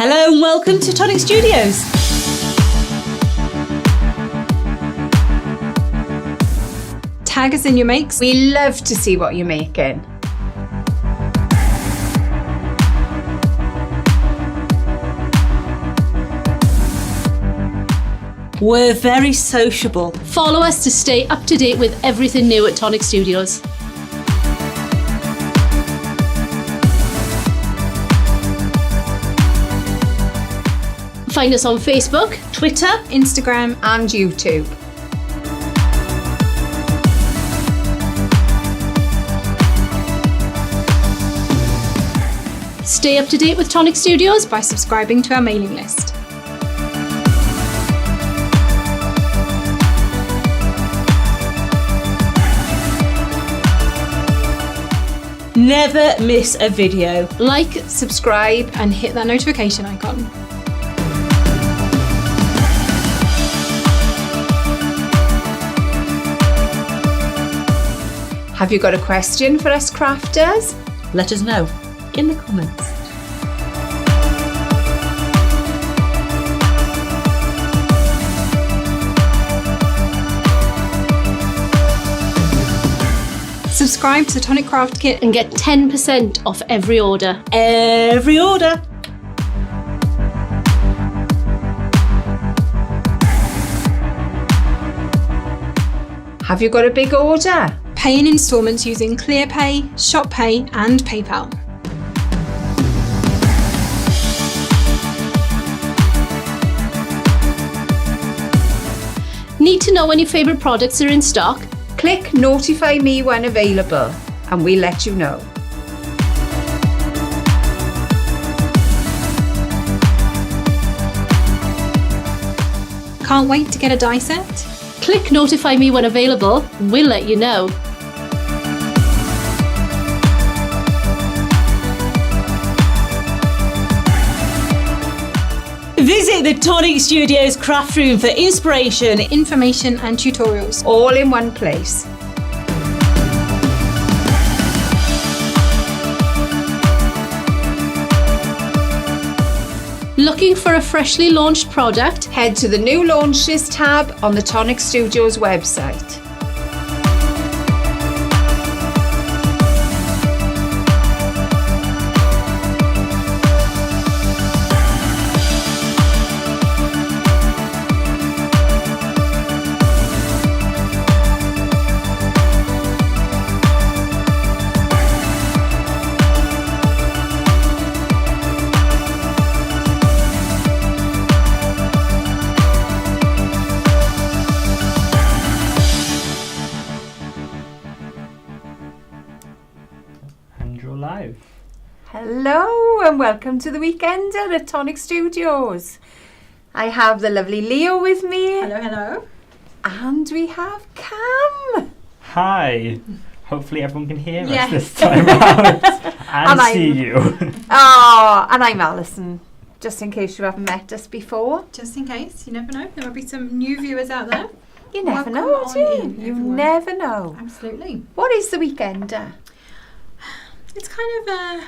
Hello and welcome to Tonic Studios. Tag us in your makes. We love to see what you're making. We're very sociable. Follow us to stay up to date with everything new at Tonic Studios. Find us on Facebook, Twitter, Instagram, And YouTube. stay up to date with Tonic Studios. by subscribing to our mailing list. never miss a video. Like, Subscribe and hit that notification icon. Have you got a question for us crafters? Let us know in the comments. Subscribe to the Tonic Craft Kit. and get 10% off every order. Every order. Have you got a big order? Pay in instalments using ClearPay, ShopPay and PayPal. Need to know when your favourite products are in stock? Click notify me when available and we'll let you know. Can't wait to get a die set? Click notify me when available, we'll let you know. Visit the Tonic Studios craft room for inspiration. Information and tutorials. All in one place. Looking for a freshly launched product? Head to the new launches tab on the Tonic Studios website. And you're live. Hello and welcome to the Weekender at Tonic Studios. I have the lovely Leo with me. Hello. And we have Cam. Hi. Hopefully everyone can hear Yes. us this time out and I'm- see you. Oh, and I'm Alison. Just in case you haven't met us before. Just in case, you never know. There might be some new viewers out there. You never Welcome know, on do you? in, You everyone. never know. Absolutely. What is the Weekender? It's kind of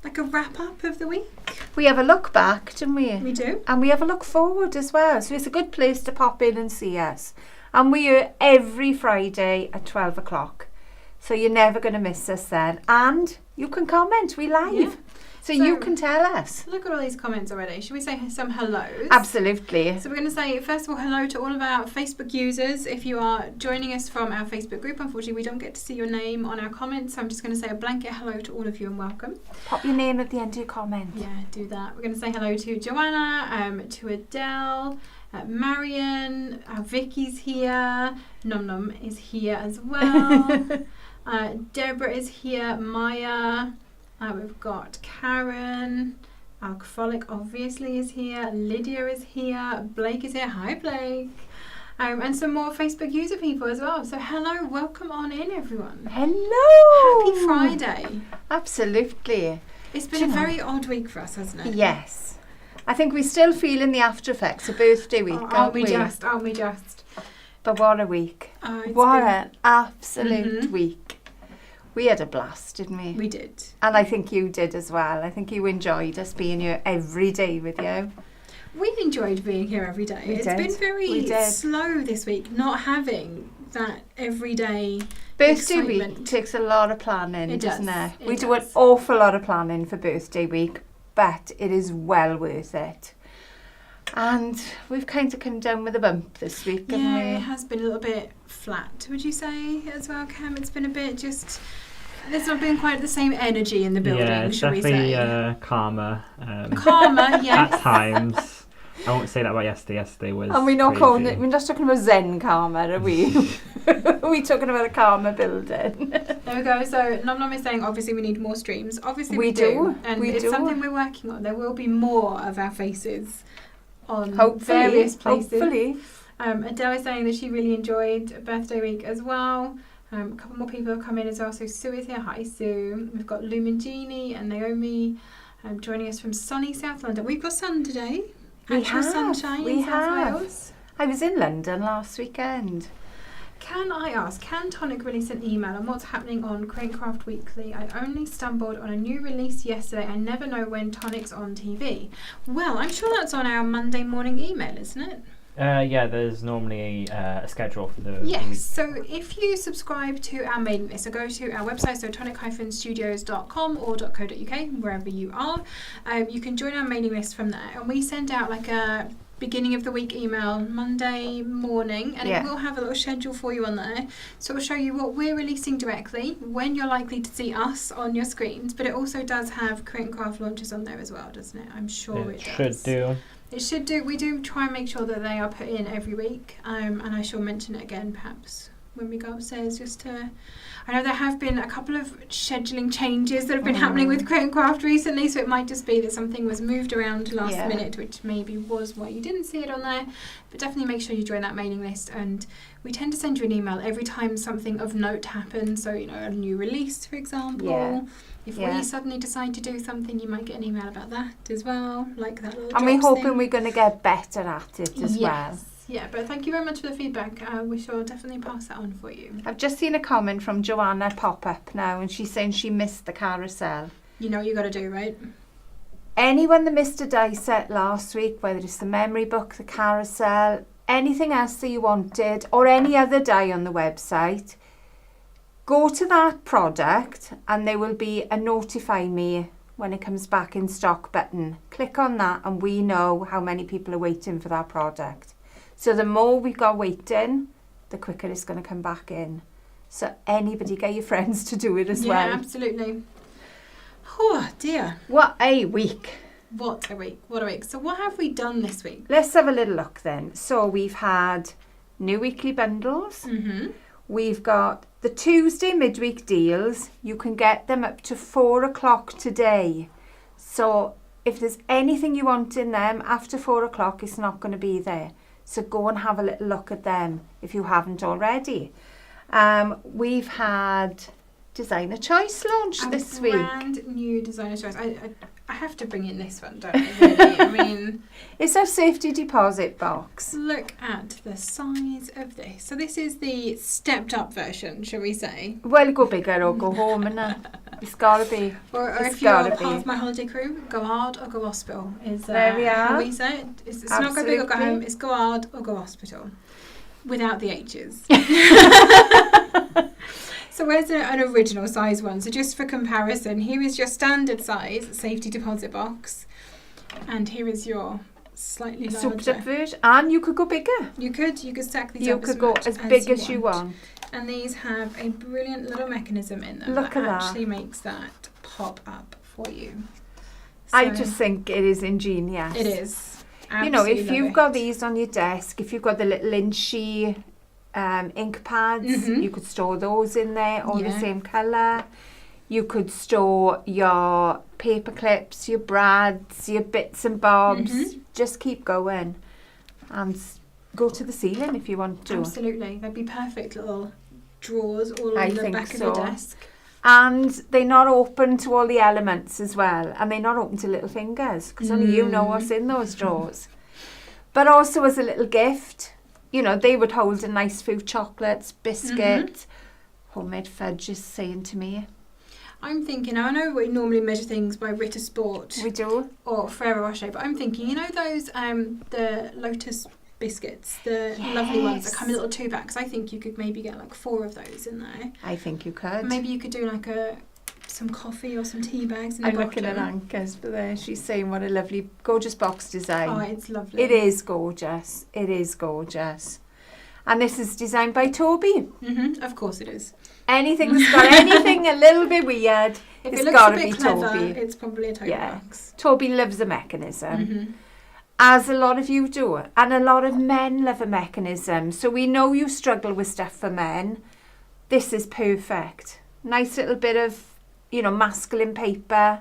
like a wrap up of the week. We have a look back, don't we? We do. And we have a look forward as well. So it's a good place to pop in and see us. And we are every Friday at 12 o'clock. So you're never going to miss us then. And you can comment. We live. Yeah. So you So- can tell us. Look at all these comments already. Should we say some hellos? Absolutely. So we're going to say, first of all, hello to all of our Facebook users. If you are joining us from our Facebook group, unfortunately, we don't get to see your name on our comments. So I'm just going to say a blanket hello to all of you and welcome. Pop your name at the end of your comment. Yeah, do that. We're going to say hello to Joanna, to Adele, Marion, Vicky's here, Nom Nom is here as well, Deborah is here, Maya, we've got Karen, Alcoholic obviously is here, Lydia is here, Blake is here, hi Blake, and some more Facebook user people as well. So hello, welcome on in everyone. Hello. Happy Friday. Absolutely. It's been a very odd week for us, hasn't it? Yes. I think we're still feeling the after effects of birthday week, Aren't we just? But what a week. Oh, it's What been- an absolute Mhm. week. We had a blast, didn't we? We did. And I think you did as well. I think you enjoyed us being here every day with you. We enjoyed being here every day. We It's did. been We very did. slow this week, not having that everyday Birthday excitement. week takes a lot of planning, It doesn't does. it? It We do an does. awful lot of planning for birthday week, but it is well worth it. And we've kind of come down with a bump this week, haven't Yeah, it we? has been a little bit flat, would you say, as well, Cam? It's been a bit just... There's not been quite the same energy in the building, Yeah, it's shall we definitely say. calmer. Calmer, yes. At times. I won't say that about yesterday. Yesterday was And we're not crazy. calling it, we're not talking about Zen karma, are we? We're talking about a karma building. There we go. So Nom Nom is saying obviously we need more streams. Obviously We we do. And We it's do. something we're working on. There will be more of our faces on Hopefully. various places. Hopefully. Adele is saying that she really enjoyed birthday week as well. A couple more people have come in as well. So Sue is here. Hi Sue. We've got Lumen Jeannie and Naomi joining us from sunny South London. We've got sun today. We Actual have. sunshine We in South have. Wales. I was in London last weekend. Can I ask, can Tonic release an email on what's happening on Crankcraft Weekly? I only stumbled on a new release yesterday. I never know when Tonic's on TV. Well, I'm sure that's on our Monday morning email, isn't it? Yeah, there's normally a schedule for the Yes, week. so if you subscribe to our mailing list, so go to our website, so tonic-studios.com or .co.uk, wherever you are, you can join our mailing list from there, and we send out like a beginning of the week email Monday morning, and Yeah. it will have a little schedule for you on there, so it'll show you what we're releasing directly, when you're likely to see us on your screens, but it also does have Create and Craft launches on there as well, doesn't it? I'm sure it should does. do. It should do. We do try and make sure that they are put in every week, and I shall mention it again perhaps when we go upstairs, just to... I know there have been a couple of scheduling changes that have been happening with Create and Craft recently, so it might just be that something was moved around last minute, which maybe was why you didn't see it on there. But definitely make sure you join that mailing list, and we tend to send you an email every time something of note happens, so, you know, a new release, for example. Yeah. If we suddenly decide to do something, you might get an email about that as well, like that little And we're drops hoping thing. we're going to get better at it as well. Yeah, but thank you very much for the feedback. We shall definitely pass that on for you. I've just seen a comment from Joanna pop up now, and she's saying she missed the carousel. You know what you got to do, right? Anyone that missed a die set last week, whether it's the memory book, the carousel, anything else that you wanted, or any other die on the website, go to that product and there will be a notify me when it comes back in stock button. Click on that and we know how many people are waiting for that product. So the more we've got waiting, the quicker it's going to come back in. So anybody, get your friends to do it as well. Yeah, absolutely. Oh dear. What a week. What a week. What a week. So what have we done this week? Let's have a little look then. So we've had new weekly bundles. Mm-hmm. We've got the Tuesday midweek deals. You can get them up to 4 o'clock today. So if there's anything you want in them after 4 o'clock, it's not going to be there. So go and have a little look at them if you haven't already. We've had Designer Choice launch this week. Brand new designer choice. I have to bring in this one, don't I? Really? I mean, It's our safety deposit box. look at the size of this. So this is the stepped up version, shall we say? Well, go bigger or go home, innit? It's got to be. Or It's if you're gotta part be. of my holiday crew, go hard or go hospital is There we how are. we say it. It's not go big or go Absolutely. home, it's go hard or go hospital. Without the H's. So where's an original size one? So just for comparison, here is your standard size safety deposit box. And here is your slightly Souped up larger. version. And you could go bigger. You could stack these You up could go much as big as you want. And these have a brilliant little mechanism in them Look that at that. actually makes that pop up for you. I So just think it is ingenious. it is. You know, if Absolutely you've love got it. these on your desk, if you've got the little Inchy ink pads, Mhm. you could store those in there, all the Yeah. same colour. You could store your paper clips, your brads, your bits and bobs. Mhm. Just keep going and go to the ceiling if you want to. Absolutely, they'd be perfect little drawers all I on the think back of so. your desk. And they're not open to all the elements as well. And they're not open to little fingers because only you know what's in those drawers. But also as a little gift, you know, they would hold a nice few chocolates, biscuits, Homemade Fudge is saying to me. I'm thinking, I know we normally measure things by Ritter Sport We do. or Ferrero Rocher, but I'm thinking, you know those the Lotus biscuits, the lovely ones that come in little 2-packs. I think you could maybe get like 4 of those in there. I think you could. Maybe you could do like some coffee or some tea bags in the I'm bottom. looking at Anka's, but there she's saying what a lovely, gorgeous box design. Oh, it's lovely. It is gorgeous. It is gorgeous. And this is designed by Toby. Of course it is. Anything that's got anything a little bit weird, If it's it looks got a to be bit clever, Toby. it's probably a tote box. Toby loves a mechanism, Mm-hmm. as a lot of you do, and a lot of men love a mechanism. So we know you struggle with stuff for men. This is perfect. Nice little bit of, masculine paper.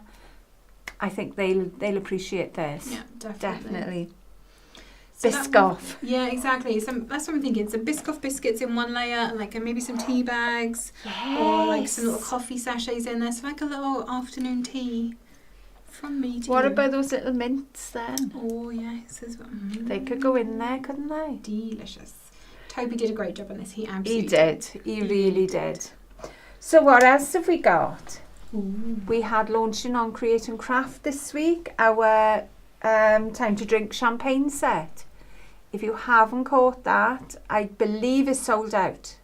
I think they'll appreciate this. Yeah, Definitely. So Biscoff. Yeah, exactly. That's what I'm thinking. Some Biscoff biscuits in one layer, and like maybe some tea bags, or like some little coffee sachets in there. So like a little afternoon tea from me to What you. about those little mints then? Oh yes, as well. They could go in there, couldn't they? Delicious. Toby did a great job on this. He absolutely He did. He really did. So what else have we got? We had launching on Create and Craft this week, our Time to Drink champagne set. If you haven't caught that, I believe it's sold out.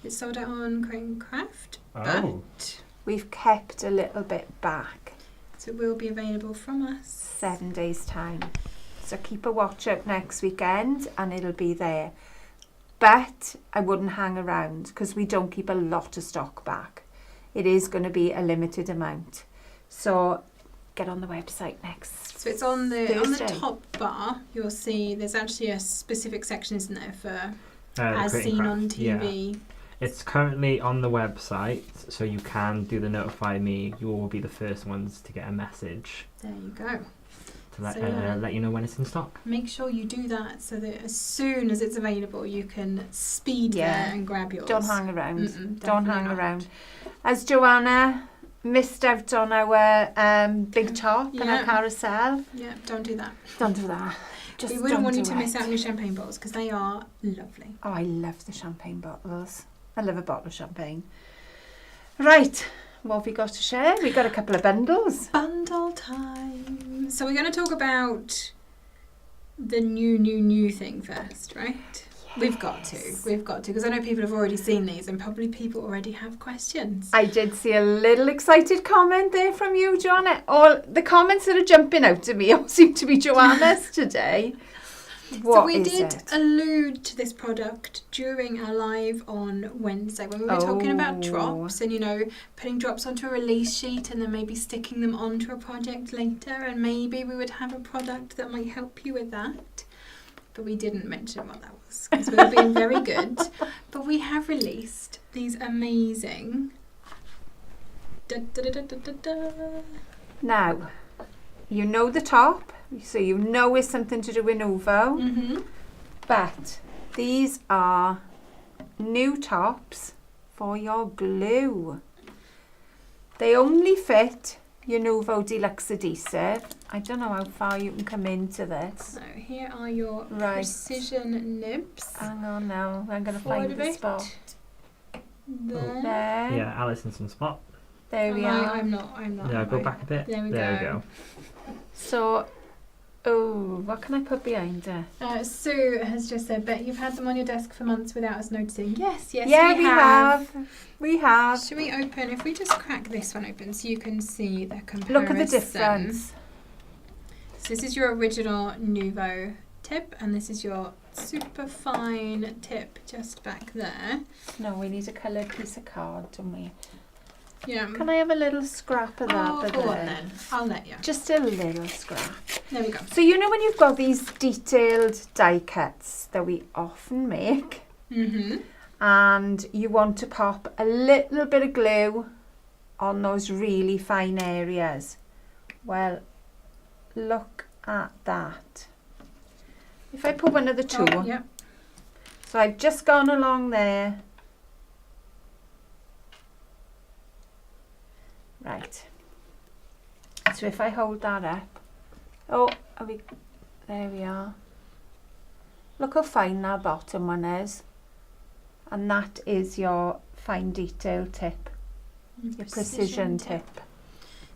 It's sold out on Create and Craft, Oh. but We've kept a little bit back, so it will be available from us. 7 days time. So keep a watch out next weekend and it'll be there. But I wouldn't hang around because we don't keep a lot of stock back. It is going to be a limited amount. So get on the website next. So it's on the Thursday. top bar. You'll see there's actually a specific section, isn't there, for The as Create and seen Craft. on TV. Yeah. It's currently on the website, so you can do the notify me. You will be the first ones to get a message There you go. to let, So, yeah. let you know when it's in stock. Make sure you do that so that as soon as it's available, you can speed there and grab yours. Don't hang around. Mm-mm, Don't definitely hang not. around. As Joanna missed out on our big top and our Yeah. carousel, Yeah, don't do that. don't do that. Just We wouldn't don't want you do to miss it. out on your champagne bottles because they are lovely. Oh, I love the champagne bottles. I love a bottle of champagne. Right, what have we got to share? We got a couple of bundles. Bundle time. So we're going to talk about the new thing first, right? We've got to, because I know people have already seen these and probably people already have questions. I did see a little excited comment there from you, Joanna. All the comments that are jumping out at me all seem to be Joanna's today. So we is did it? allude to this product during our live on Wednesday when we were talking about drops and, putting drops onto a release sheet and then maybe sticking them onto a project later, and maybe we would have a product that might help you with that. But we didn't mention what that was because we were being very good. But we have released these amazing... Now, you know the top, so you know it's something to do with Nuvo. Mm-hmm. But these are new tops for your glue. They only fit your Nuvo Deluxe Adhesive. I don't know how far you can come into this. So here are your Right. precision nibs. Hang on now, I'm going to Forward find a the bit. spot. There. There. Yeah, Alice in some spot. There we Am I? are. I'm not. Yeah, am go I? back a bit. There we we go. go. So, what can I put behind it? Sue has just said, "Bet you've had them on your desk for months without us noticing." Yes, Yeah, we have. We have. Should we open? If we just crack this one open, so you can see the comparison. Look at the difference. So this is your original Nuvo tip, and this is your super fine tip just back there. No, we need a coloured piece of card, don't we? Yeah. Can I have a little scrap of that? Oh, go on then. I'll let you. Just a little scrap. There we go. So you know when you've got these detailed die cuts that we often make, Mm-hmm. and you want to pop a little bit of glue on those really fine areas. Well, look at that. If I put one of the two, Oh, yep. so I've just gone along there. Right. So if I hold that up, there we are. Look how fine that bottom one is. And that is your fine detail tip, your precision tip.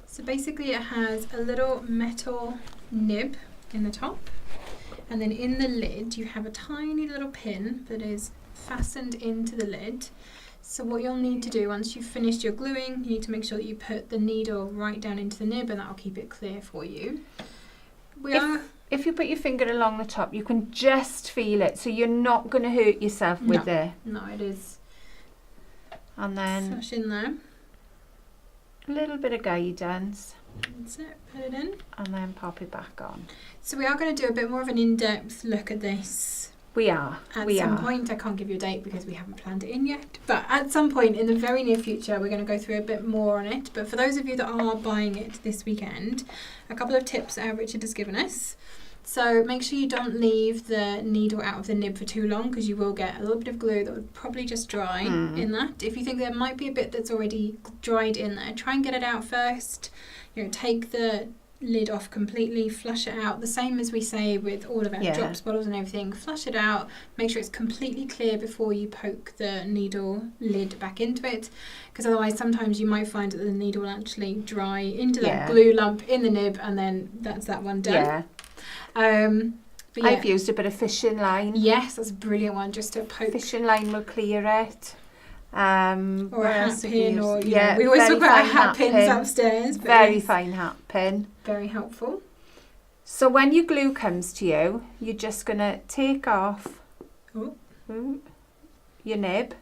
So basically it has a little metal nib in the top, and then in the lid you have a tiny little pin that is fastened into the lid. So what you'll need to do once you've finished your gluing, you need to make sure that you put the needle right down into the nib, and that'll keep it clear for you. If you put your finger along the top, you can just feel it, so you're not going to hurt yourself with it. No, it is. And then flush in there. a little bit of guidance. That's it, put it in. And then pop it back on. So we are going to do a bit more of an in-depth look at this. We are. At some point, I can't give you a date because we haven't planned it in yet, but at some point in the very near future we're going to go through a bit more on it. But for those of you that are buying it this weekend, a couple of tips Richard has given us. So make sure you don't leave the needle out of the nib for too long, because you will get a little bit of glue that would probably just dry in that. If you think there might be a bit that's already dried in there, try and get it out first. Take the lid off completely, flush it out, the same as we say with all of our drops bottles and everything. Flush it out, make sure it's completely clear before you poke the needle lid back into it, because otherwise sometimes you might find that the needle will actually dry into that glue lump in the nib, and then that's that one done. I've used a bit of fishing line. Yes, that's a brilliant one, just to poke. Fishing line will clear it. Or a hat pin, or we always very talk about fine hat pins upstairs. But very fine hat pin. Very helpful. So when your glue comes to you, you're just going to take off your nib.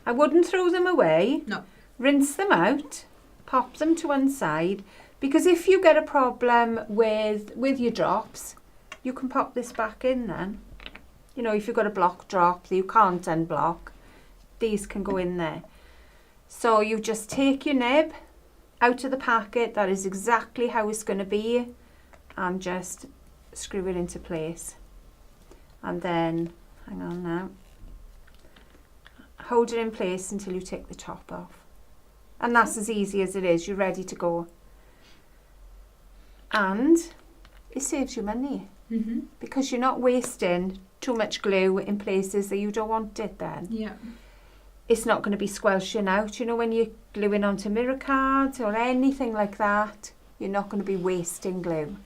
I wouldn't throw them away. No. Rinse them out, pop them to one side, because if you get a problem with your drops, you can pop this back in then. If you've got a block drop that you can't unblock, these can go in there. So you just take your nib out of the packet, that is exactly how it's going to be, and just screw it into place. And then, hang on now, hold it in place until you take the top off. And that's as easy as it is, you're ready to go. And it saves you money, because you're not wasting too much glue in places that you don't want it then. Yeah. It's not going to be squelching out. When you're gluing onto mirror cards or anything like that, you're not going to be wasting glue.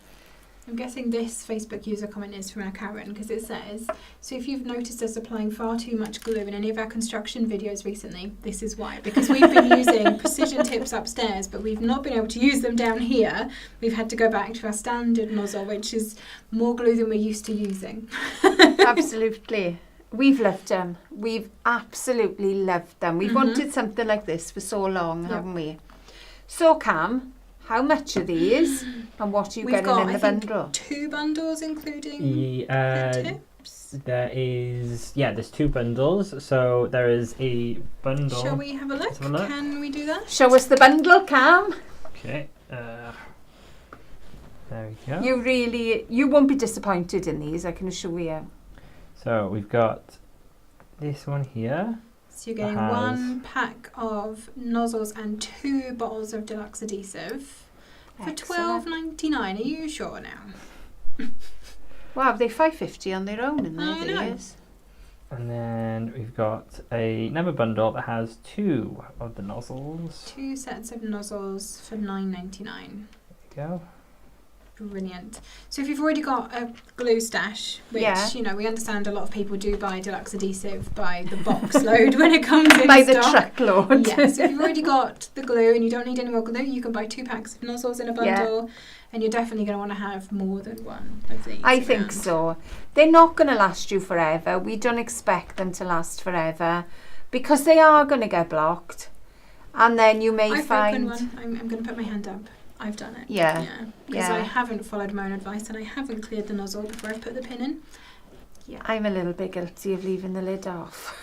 I'm guessing this Facebook user comment is from our Karen, because it says, so if you've noticed us applying far too much glue in any of our construction videos recently, this is why. Because we've been using precision tips upstairs, but we've not been able to use them down here. We've had to go back to our standard nozzle, which is more glue than we're used to using. Absolutely. We've loved them. We've absolutely loved them. We've wanted something like this for so long, haven't we? So, Cam, how much are these, and what are you getting in the bundle? 2 bundles, including the tips. There's 2 bundles. So there is a bundle. Shall we have a look? Can we do that? Show us the bundle, Cam. Okay. There we go. You won't be disappointed in these, I can assure you. So we've got this one here. So you're getting 1 pack of nozzles and 2 bottles of deluxe adhesive for $12.99. Are you sure now? Wow, they're $5.50 on their own, and I know. And then we've got another bundle that has 2 of the nozzles. 2 sets of nozzles for $9.99. There we go. Brilliant. So if you've already got a glue stash, which we understand a lot of people do buy deluxe adhesive by the box load when it comes in by stock. the truckload. Yes, if you've already got the glue and you don't need any more glue, you can buy 2 packs of nozzles in a bundle, and you're definitely going to want to have more than one of these. I think so. They're not going to last you forever. We don't expect them to last forever, because they are going to get blocked, and then you may find. I've broken one. I'm going to put my hand up. I've done it. Yeah. Because I haven't followed my own advice, and I haven't cleared the nozzle before I've put the pin in. Yeah. I'm a little bit guilty of leaving the lid off.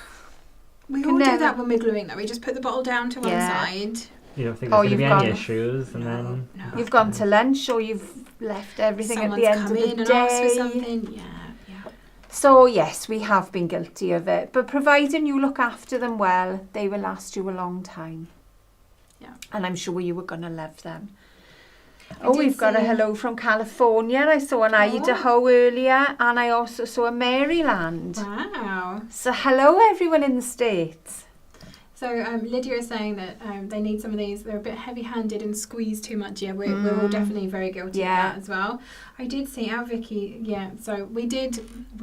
We all do that when we're gluing, though. We just put the bottle down to one side. You don't think there's going to be any issues, and then you've gone to lunch, or you've left everything at the end of the day. Someone's come in and asked for something. Yeah. So yes, we have been guilty of it, but providing you look after them well, they will last you a long time. Yeah. And I'm sure you were going to love them. Oh, we've got a hello from California. I saw an Idaho earlier, and I also saw a Maryland. Wow. So hello everyone in the States. So Lydia is saying that they need some of these. They're a bit heavy-handed and squeeze too much. Yeah, we're all definitely very guilty of that as well. I did see our Vicky. Yeah, so we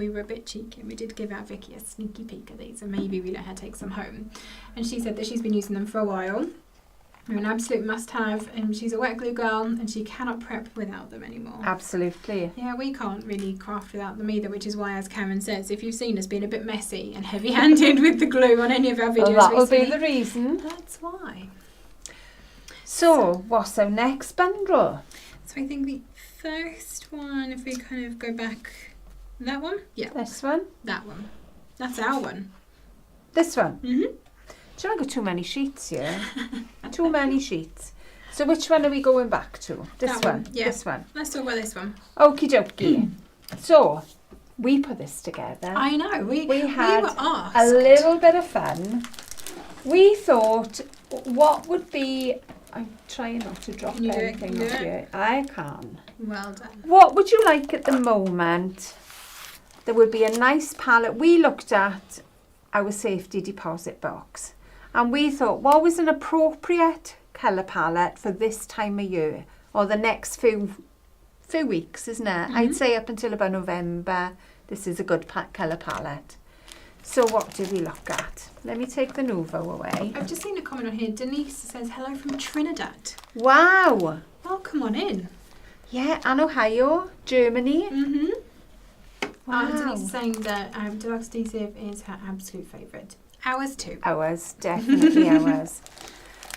were a bit cheeky. We did give our Vicky a sneaky peek at these, and maybe we let her take some home. And she said that she's been using them for a while. They're an absolute must-have, and she's a wet glue girl, and she cannot prep without them anymore. Absolutely. Yeah, we can't really craft without them either, which is why, as Karen says, if you've seen us being a bit messy and heavy-handed with the glue on any of our videos Well, that will recently, be the reason. that's why. So, what's our next bundle? So I think the first one, if we kind of go back, that one? Yeah, This one? that one. That's our one. This one? Mm-hmm. Do you not got too many sheets here? Too many sheets. So which one are we going back to? This That one? one, yeah. This one? Let's talk about this one. Okie dokie. So, we put this together. I know, we had were asked. a little bit of fun. We thought, what would be... I'm trying not to drop Can you do it? anything Can you do off it? here. I can. Well done. What would you like at the moment? There would be a nice palette. We looked at our safety deposit box, and we thought, what was an appropriate colour palette for this time of year, or the next few weeks, isn't it? I'd say up until about November, this is a good colour palette. So what did we look at? Let me take the Nuvo away. I've just seen a comment on here. Denise says, hello from Trinidad. Wow! Oh, come on in. Yeah, and Ohio, Germany. Mm-hmm. Wow. Denise is saying that Deluxe Adhesive is her absolute favourite. Ours too. Ours, definitely ours.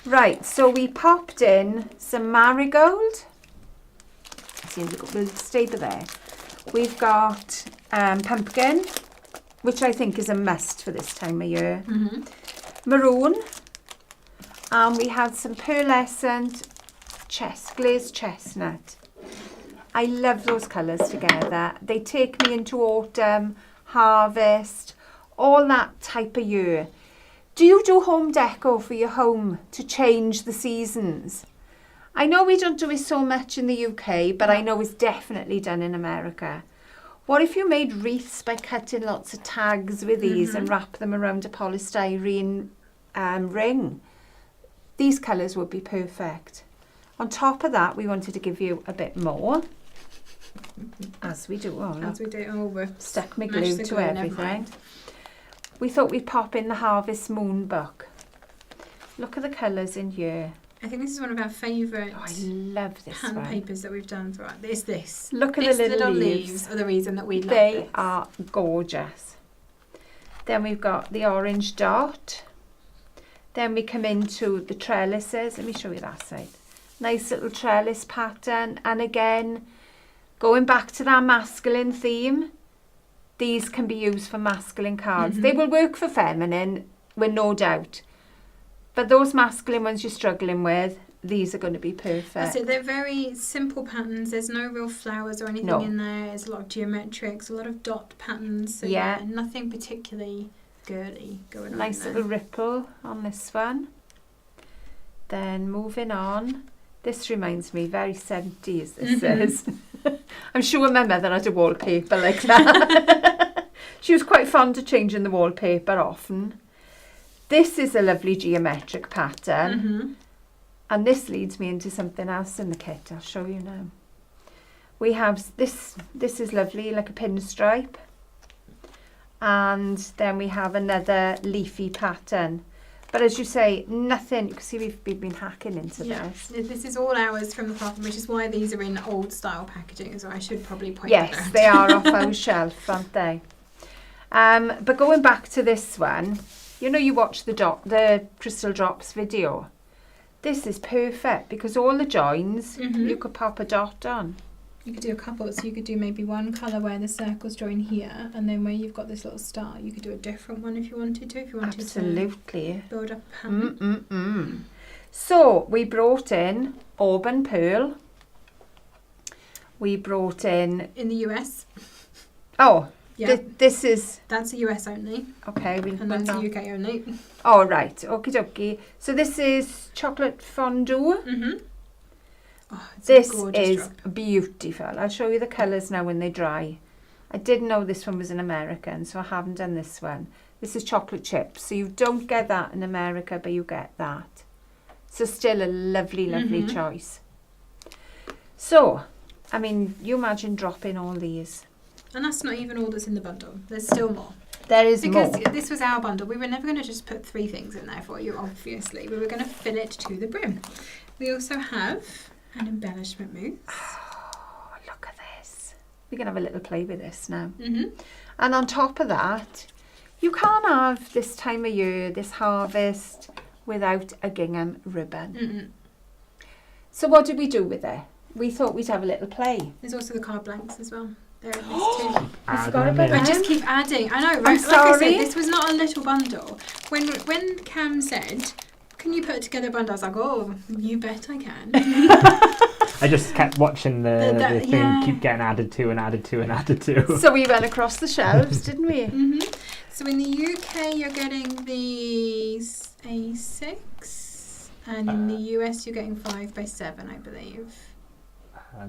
Right, so we popped in some marigold. We'll stay there. We've got pumpkin, which I think is a must for this time of year. Mm-hmm. Maroon. And we had some pearlescent glazed chestnut. I love those colours together. They take me into autumn, harvest, all that type of year. Do you do home deco for your home to change the seasons? I know we don't do it so much in the UK, but I know it's definitely done in America. What if you made wreaths by cutting lots of tags with these and wrap them around a polystyrene ring? These colours would be perfect. On top of that, we wanted to give you a bit more. As we do. Oh, As we do. Oh, we're stuck my smash glue the to glue, never everything. mind. We thought we'd pop in the Harvest Moon book. Look at the colours in here. I think this is one of our favourite Oh, I love this hand one. papers that we've done throughout. It's this. Look at These the little leaves leaves. are the reason that we love They this. are gorgeous. Then we've got the orange dot. Then we come into the trellises. Let me show you that side. Nice little trellis pattern. And again, going back to that masculine theme, these can be used for masculine cards. They will work for feminine, with no doubt. But those masculine ones you're struggling with, these are going to be perfect. That's it. They're very simple patterns. There's no real flowers or anything No. in there. There's a lot of geometrics, a lot of dot patterns. So Yeah. nothing particularly girly going on Nice there. little ripple on this one. Then moving on. This reminds me, very 70s this is. I'm sure my mother had a wallpaper like that. She was quite fond of changing the wallpaper often. This is a lovely geometric pattern. And this leads me into something else in the kit. I'll show you now. We have this is lovely, like a pinstripe. And then we have another leafy pattern. But as you say, nothing, you can see we've been hacking into this. This is all ours from the platform, which is why these are in old style packaging, so I should probably point that Yes, out. they are off our shelf, aren't they? But going back to this one, you know, you watch the Crystal Drops video. This is perfect because all the joins, you could pop a dot on. You could do a couple, so you could do maybe one colour where the circles join here, and then where you've got this little star, you could do a different one if you wanted to. If you wanted Absolutely. to build up a pattern. So we brought in Auburn Pearl. We brought in, In the US, oh, yeah, this is, that's a US only, okay. and that's a UK only. Oh, right. Okie dokie. So this is chocolate fondue. Oh, it's This a gorgeous is drop. beautiful. I'll show you the colours now when they dry. I didn't know this one was an American, so I haven't done this one. This is chocolate chips, so you don't get that in America, but you get that. So still a lovely, lovely choice. So, I mean, you imagine dropping all these. And that's not even all that's in the bundle. There's still more. There is Because more. this was our bundle. We were never going to just put 3 things in there for you, obviously. We were going to fill it to the brim. We also have an embellishment mousse. Oh, look at this. We can have a little play with this now. Mm-hmm. And on top of that, you can't have this time of year, this harvest, without a gingham ribbon. Mm-mm. So what did we do with it? We thought we'd have a little play. There's also the card blanks as well. There it is too. I forgot about I that. just keep adding. I know, right? I'm Like I sorry. said, this was not a little bundle. When Cam said, "Can you put together a bundle?" I was like, "Oh, you bet I can." I just kept watching the thing yeah. keep getting added to and added to and added to. So we went across the shelves, didn't we? hmm So in the UK, you're getting these A6, and in the US, you're getting 5x7, I believe.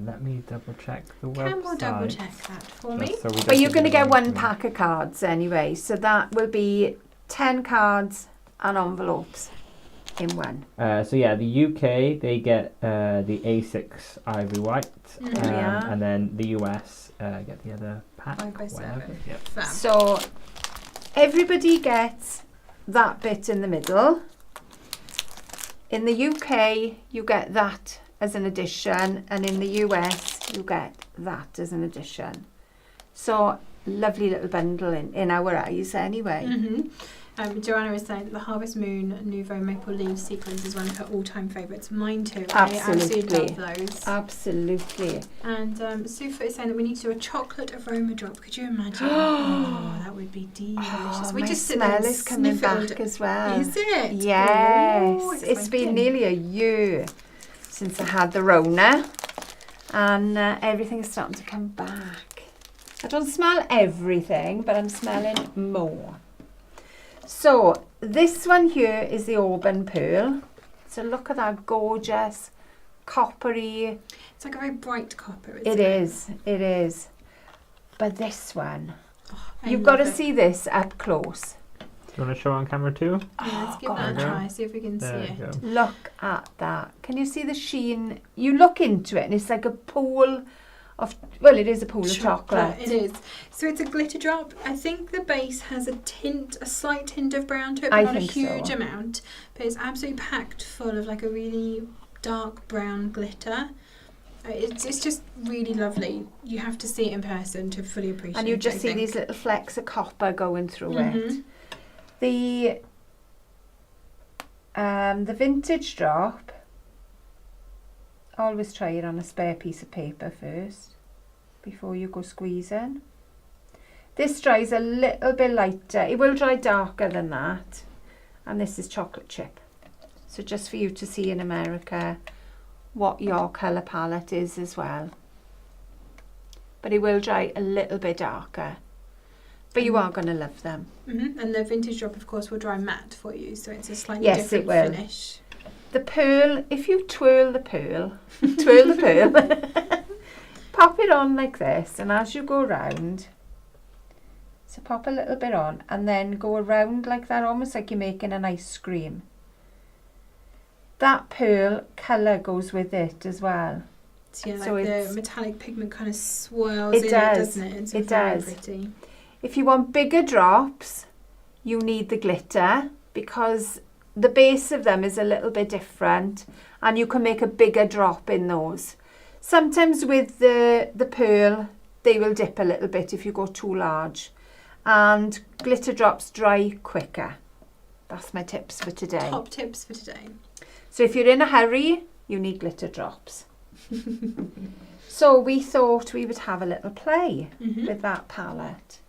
Let me double check the website. Cam will double check that for me. Just so we don't But you're give going to you get the one wrong pack of cards anyway. So that will be 10 cards and envelopes in one. So yeah, the UK they get the A6 ivory white, Yeah. and then the US get the other pack. 5x7. whatever. Yep. Fab. So everybody gets that bit in the middle. In the UK, you get that as an addition, and in the US, you get that as an addition. So lovely little bundle in our eyes anyway. Joanna is saying that the Harvest Moon Nouveau Maple Leaf sequins is one of her all-time favourites. Mine too. Absolutely. I absolutely love those. Absolutely. And Sufa is saying that we need to do a chocolate aroma drop. Could you imagine? Oh, that would be delicious. Oh, we my just sit there smell and is coming sniff it all back day. as well. Is it? Yes. Oh, It's been exciting. nearly a year since I had the Rona, and everything's starting to come back. I don't smell everything, but I'm smelling more. So this one here is the Auburn Pearl. So look at that gorgeous coppery. It's like a very bright copper, isn't It it? is, it is. But this one, I you've got to love it. see this up close. Do you want to show on camera too? Yeah, let's give Oh, that a God. try, see if we can There see we it. go. Look at that. Can you see the sheen? You look into it and it's like a pool of, well, it is a pool of chocolate. It is. So it's a glitter drop. I think the base has a slight tint of brown to it, but I not a think huge so. amount. But it's absolutely packed full of like a really dark brown glitter. It's just really lovely. You have to see it in person to fully appreciate it. And you just I see think. these little flecks of copper going through it. Mhm. The vintage drop, always try it on a spare piece of paper first before you go squeezing. This dries a little bit lighter. It will dry darker than that. And this is chocolate chip. So just for you to see in America what your colour palette is as well. But it will dry a little bit darker. But you are going to love them. And the vintage drop, of course, will dry matte for you, so it's a slightly Yes, it different will. finish. The pearl, if you twirl the pearl, pop it on like this, and as you go round, so pop a little bit on, and then go around like that, almost like you're making an ice cream. That pearl colour goes with it as well. So yeah, So like it's- the metallic pigment kind of swirls It in does. it, doesn't it? It's It very does. pretty. If you want bigger drops, you need the glitter, because the base of them is a little bit different, and you can make a bigger drop in those. Sometimes with the pearl, they will dip a little bit if you go too large, and glitter drops dry quicker. That's my tips for today. Top tips for today. So if you're in a hurry, you need glitter drops. So we thought we would have a little play with that palette.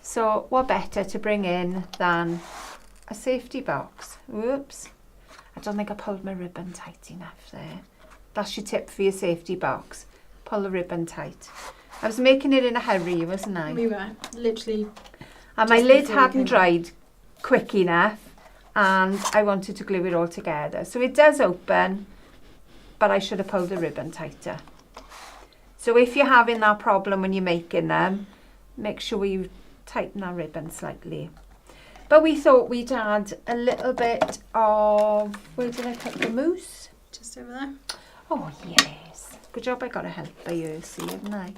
So what better to bring in than a safety box? Whoops. I don't think I pulled my ribbon tight enough there. That's your tip for your safety box. Pull the ribbon tight. I was making it in a hurry, wasn't I? We were literally. And my just lid before we hadn't came dried quick enough, and I wanted to glue it all together. So it does open but I should have pulled the ribbon tighter. So if you're having that problem when you're making them, make sure you tighten that ribbon slightly. But we thought we'd add a little bit of, where did I put the mousse? Just over there. Oh yes, good job I got a help by you, see, haven't I?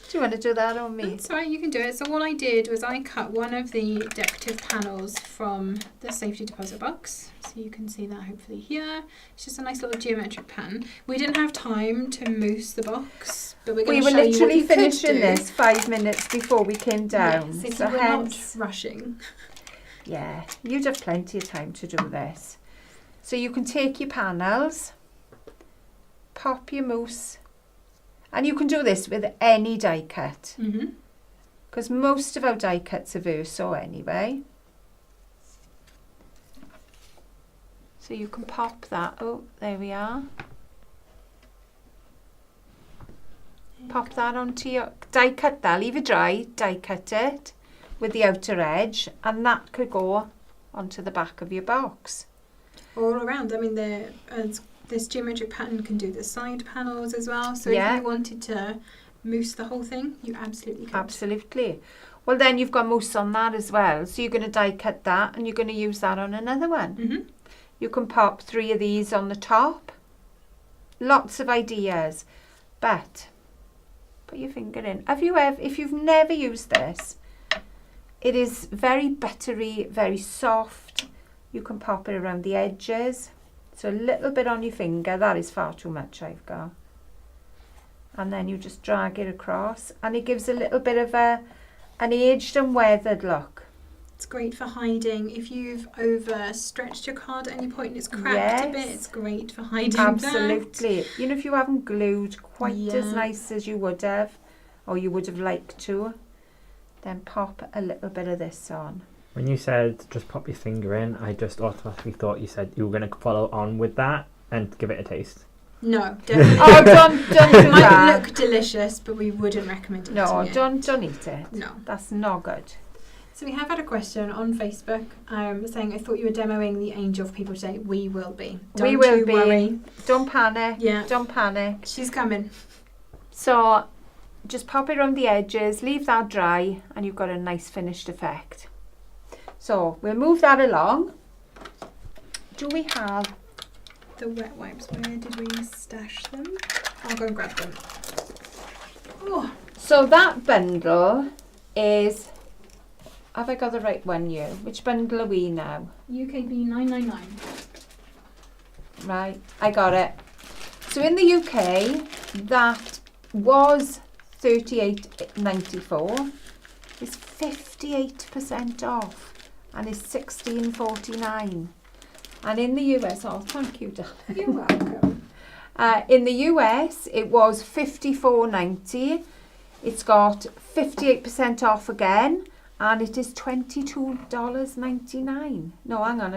Do you want to do that on me? That's right, you can do it. So what I did was I cut one of the decorative panels from the safety deposit box. So you can see that hopefully here. It's just a nice little geometric pattern. We didn't have time to mousse the box, but we're going to show you what literally you could finishing do. this 5 minutes before we came down. Yes, if so you were hence, not rushing. yeah, you'd have plenty of time to do this. So you can take your panels, pop your mousse, and you can do this with any die cut, because most of our die cuts are Verso anyway. So you can pop that, oh, there we are. Pop that onto your, die cut that, leave it dry, die cut it with the outer edge, and that could go onto the back of your box. All around, I mean, this geometric pattern can do the side panels as well. So Yeah. if you wanted to mousse the whole thing, you absolutely could. Absolutely. Well, then you've got mousse on that as well. So you're going to die cut that and you're going to use that on another one. You can pop 3 of these on the top. Lots of ideas. But put your finger in. Have you ever, if you've never used this, it is very buttery, very soft. You can pop it around the edges. So a little bit on your finger, that is far too much I've got. And then you just drag it across and it gives a little bit of an aged and weathered look. It's great for hiding. If you've overstretched your card at any point and it's cracked a bit, Yes. it's great for hiding Absolutely. You know, if you haven't glued quite as Yeah. nice as you would have, or you would have liked to, then pop a little bit of this on. When you said just pop your finger in, I just automatically thought you said you were going to follow on with that and give it a taste. No, definitely. Oh, don't do It might that. look delicious, but we wouldn't recommend it. No, Yeah. don't eat it. No. That's not good. So we have had a question on Facebook saying, I thought you were demoing the Angel for people today. We will be. Don't We will you be. worry. Don't panic. Yeah. Don't panic. She's coming. So just pop it around the edges, leave that dry, and you've got a nice finished effect. So we'll move that along. Do we have... The wet wipes, where did we stash them? I'll go and grab them. Oh, So that bundle is... Have I got the right one here? Which bundle are we now? UKB 999. Right, I got it. So in the UK, that was $38.94. It's 58% off and it's $16.49. And in the US, oh, thank you, darling. You're welcome. In the US, it was $54.90. It's got 58% off again, and it is $22.99. No, hang on,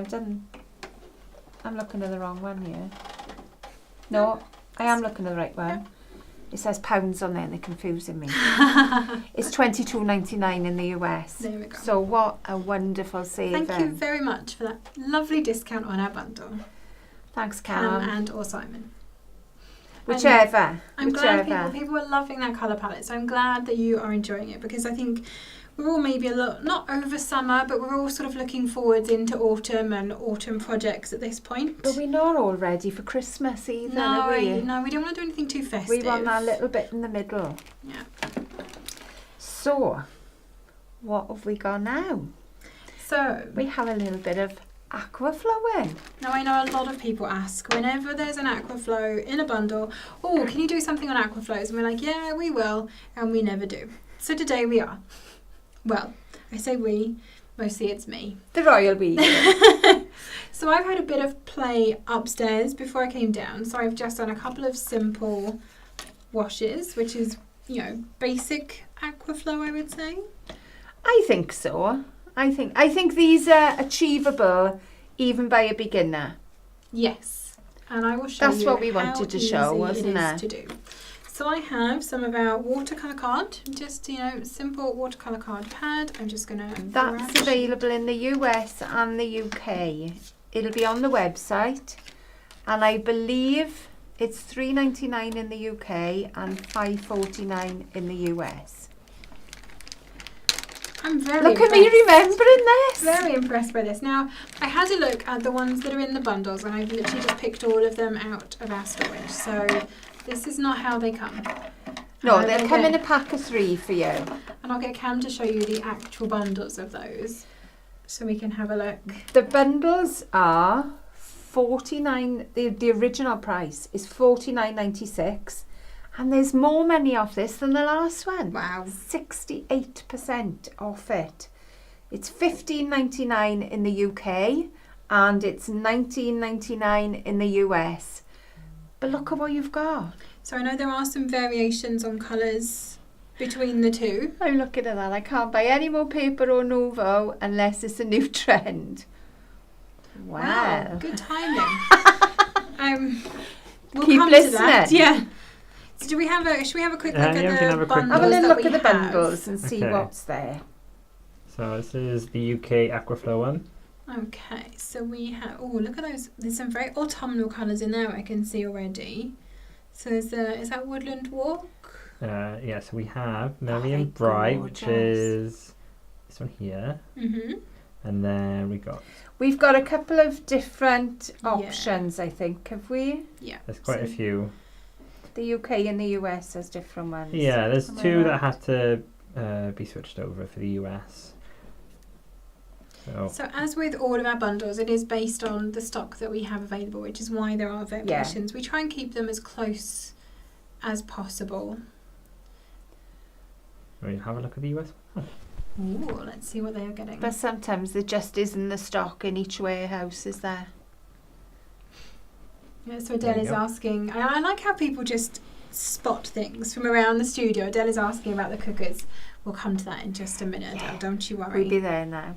I'm looking at the wrong one here. No, I am looking at the right one. It says pounds on there and they're confusing me. It's $22.99 in the US. There we go. So what a wonderful saving. Thank you very much for that lovely discount on our bundle. Thanks, Cam Cam. and or Simon. Whichever. I'm glad people are loving that colour palette, so I'm glad that you are enjoying it, because I think we're all maybe a little, not over summer, but we're all sort of looking forwards into autumn and autumn projects at this point. But we're not all ready for Christmas either, No, are we? no, we don't want to do anything too festive. We want that little bit in the middle. Yeah. So, what have we got now? So, We have a little bit of aqua flowing. now I know a lot of people ask whenever there's an Aquaflow in a bundle, oh, can you do something on Aquaflows? And we're like, yeah, we will, and we never do. So today we are. Well, I say we, mostly it's me. The royal we. So I've had a bit of play upstairs before I came down. So I've just done a couple of simple washes, which is, you know, basic Aquaflow, I would say. I think so. I think these are achievable even by a beginner. Yes. And I will show you That's what we how wanted to show, easy wasn't it it? is to do. So I have some of our watercolour card, just, you know, simple watercolour card pad. I'm just going to... That's available in the US and the UK. It'll be on the website, and I believe It's $3.99 in the UK and $5.49 in the US. I'm very Look at me impressed. remembering this. Very impressed by this. Now, I had a look at the ones that are in the bundles, and I've literally just picked all of them out of our storage. So this is not how they come. No, they'll come in a pack of 3 for you. And I'll get Cam to show you the actual bundles of those, so we can have a look. The bundles are $49. The original price is $49.96, and there's more money off this than the last one. Wow. 68% off it. It's $15.99 in the UK and it's $19.99 in the US. But look at what you've got. So I know there are some variations on colours between the two. I'm looking at that. I can't buy any more paper or Novo unless it's a new trend. Wow. Good timing. We'll Keep come listening. to that. Yeah. So should we have a quick look Yeah, we can at have the a quick bundles? Have a little that look we at the have? bundles and see Okay. what's there. So this is the UK Aquaflow one. Okay, so we have. Oh, look at those! There's some very autumnal colours in there. I can see already. So is that Woodland Walk? Yeah, so we have they're Merry and Bright, which gorgeous. is this one here. Mhm. And then we got, We've got a couple of different Yeah. options, I think, have we? Yeah. there's quite a So- few. The UK and the US has different ones. Yeah, there's Am I 2 that right? had to be switched over for the US. So as with all of our bundles, it is based on the stock that we have available, which is why there are variations. We try and keep them as close as possible. We'll have a look at the US. Ooh, let's see what they are getting. But sometimes there just isn't the stock in each warehouse, is there? Yeah, so There Adele you is go. asking. I like how people just spot things from around the studio. Adele is asking about the cookers. We'll come to that in just a minute, Adele. Don't you worry. We'll be there now.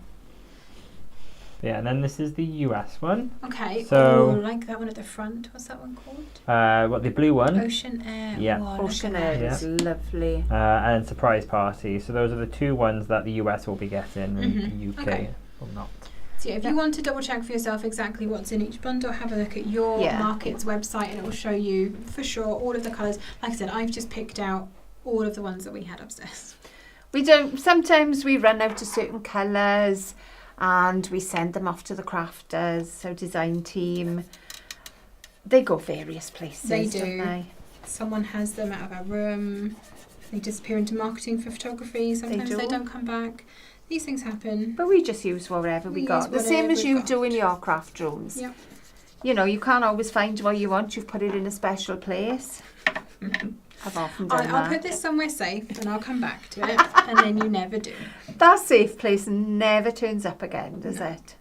Yeah, and then this is the US one. Okay. So- I like that one at the front. What's that one called? What, the blue one? Ocean Air. Yeah. Oh, look Ocean at Air that. is lovely. And Surprise Party. So those are the 2 ones that the US will be getting and Mhm. the UK Okay. will not. So yeah, if you want to double check for yourself exactly what's in each bundle, have a look at your Yeah. market's website and it will show you for sure all of the colours. Like I said, I've just picked out all of the ones that we had upstairs. Sometimes we run out of certain colours and we send them off to the crafters, so design team. They go various places, They don't do. they? Someone has them out of our room. They disappear into marketing for photography. Sometimes they do. don't come back. These things happen. But we just use whatever we We got. use The same whatever as you we've do in got. your craft rooms. Yep. You know, you can't always find what you want. You've put it in a special place. I've often done I'll that. put this somewhere safe and I'll come back to it, and then you never do. That safe place never turns up again, does No. it?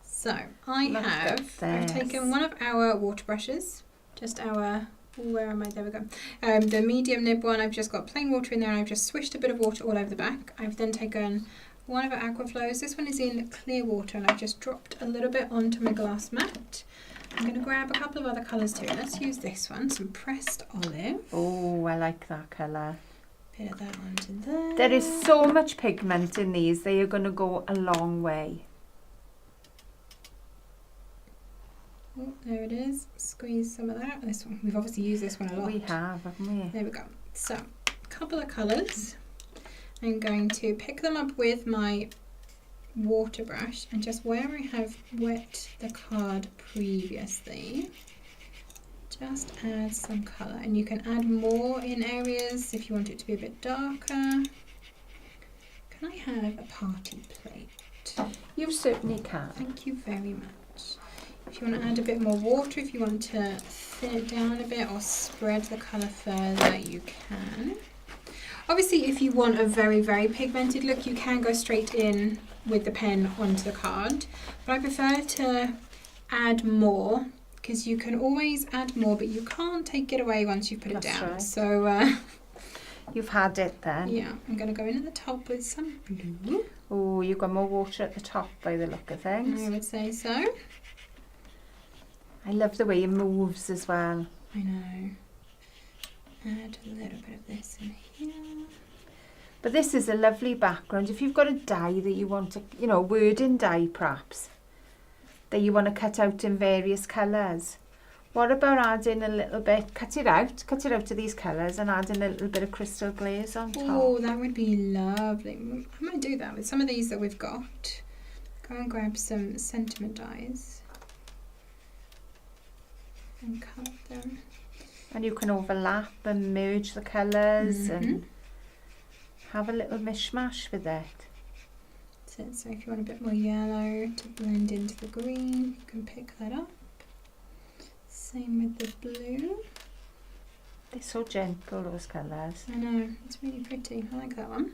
So I Look at I've this. taken one of our water brushes, just our, where am I? There we go. The medium nib one. I've just got plain water in there, and I've just swished a bit of water all over the back. I've then taken one of our Aquaflows. This one is in clear water, and I've just dropped a little bit onto my glass mat. I'm going to grab a couple of other colours too. Let's use this one, some pressed olive. Oh, I like that colour. Bit of that onto there. There is so much pigment in these. They are going to go a long way. Oh, there it is. Squeeze some of that. This one. We've obviously used this one a lot. We have, haven't we? There we go. So, a couple of colours. I'm going to pick them up with my water brush, and just where I have wet the card previously, just add some colour. And you can add more in areas if you want it to be a bit darker. Can I have a party plate? You certainly can. Thank you very much. If you want to add a bit more water, if you want to thin it down a bit or spread the colour further, you can. Obviously, if you want a very, very pigmented look, you can go straight in with the pen onto the card. But I prefer to add more, because you can always add more, but you can't take it away once you put it That's down. right. So, You've had it then. yeah, I'm going to go in at the top with some blue. Oh, you've got more water at the top by the look of things. I would say so. I love the way it moves as well. I know. Add a little bit of this in here. But this is a lovely background. If you've got a die that you want to, you know, wording die perhaps, that you want to cut out in various colours, What about adding a little bit, cut it out to these colours and adding a little bit of crystal glaze on top? Oh, that would be lovely. I might do that with some of these that we've got. Go and grab some sentiment dyes and cut them. And you can overlap and merge the colours and have a little mishmash with it. So if you want a bit more yellow to blend into the green, you can pick that up. Same with the blue. They're so gentle, those colours. I know, it's really pretty. I like that one.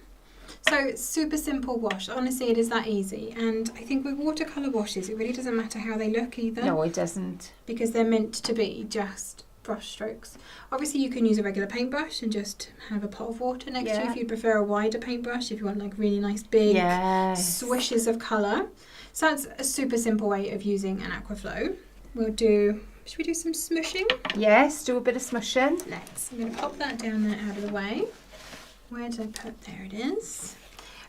So super simple wash. Honestly, it is that easy. And I think with watercolour washes, it really doesn't matter how they look either. No, it doesn't. Because they're meant to be just brush strokes. Obviously, you can use a regular paintbrush and just have a pot of water next to you if you prefer a wider paintbrush, if you want like really nice big swishes of colour. So that's a super simple way of using an Aquaflow. Should we do some smushing? Yes, do a bit of smushing. Let's. I'm going to pop that down there out of the way. Where did I put? There it is.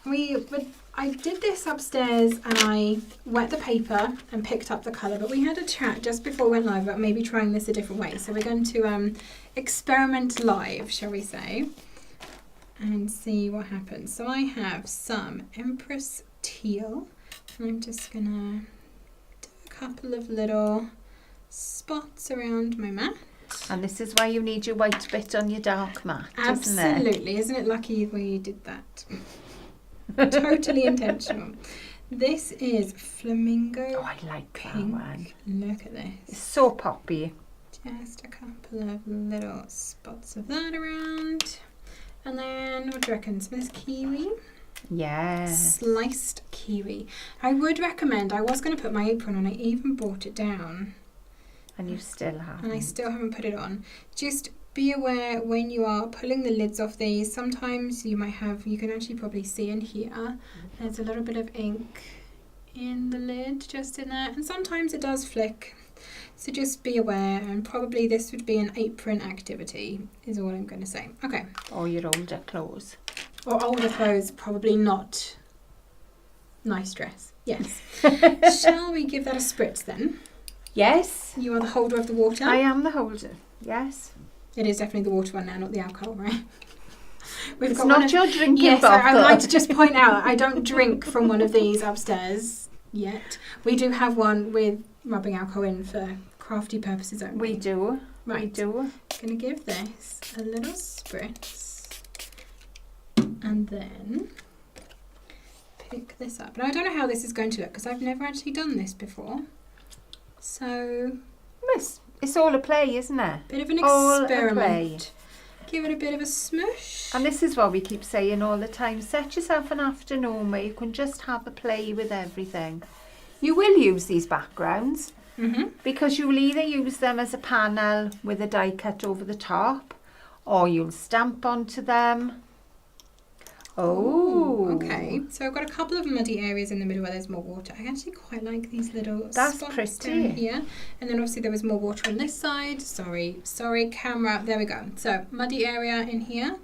I did this upstairs and I wet the paper and picked up the colour, but we had a chat just before we went live about maybe trying this a different way. So we're going to experiment live, shall we say, and see what happens. So I have some Empress Teal, and I'm just going to do a couple of little spots around my mat. And this is why you need your white bit on your dark mat, Absolutely. Isn't it lucky we did that? Totally intentional. This is Flamingo. Oh, I like Pink. that one. Look at this. It's so poppy. Just a couple of little spots of that around. And then, what do you reckon? Some of this kiwi? Yes. Sliced kiwi. I would recommend, I was going to put my apron on, I even brought it down. And you still have. And I still haven't put it on. Just be aware when you are pulling the lids off these, sometimes you can actually probably see in here, there's a little bit of ink in the lid, just in there. And sometimes it does flick. So just be aware, and probably this would be an apron activity, is all I'm going to say. Okay. Or your older clothes. Or older clothes, probably not nice dress. Yes. Shall we give that a spritz then? Yes. You are the holder of the water. I am the holder. Yes. It is definitely the water one now, not the alcohol, right? It's not your drinking bottle. I'd like to just point out, I don't drink from one of these upstairs yet. We do have one with rubbing alcohol in for crafty purposes only. We do. Right. We do. I'm going to give this a little spritz. And then pick this up. And I don't know how this is going to look because I've never actually done this before. So it's all a play, isn't it? Bit of an all experiment. Give it a bit of a smush. And this is what we keep saying all the time. Set yourself an afternoon where you can just have a play with everything. You will use these backgrounds because you'll either use them as a panel with a die cut over the top, or you'll stamp onto them. Oh, okay. So I've got a couple of muddy areas in the middle where there's more water. I actually quite like these little spots down here. And then obviously there was more water on this side. Sorry, camera. There we go. So muddy area in here.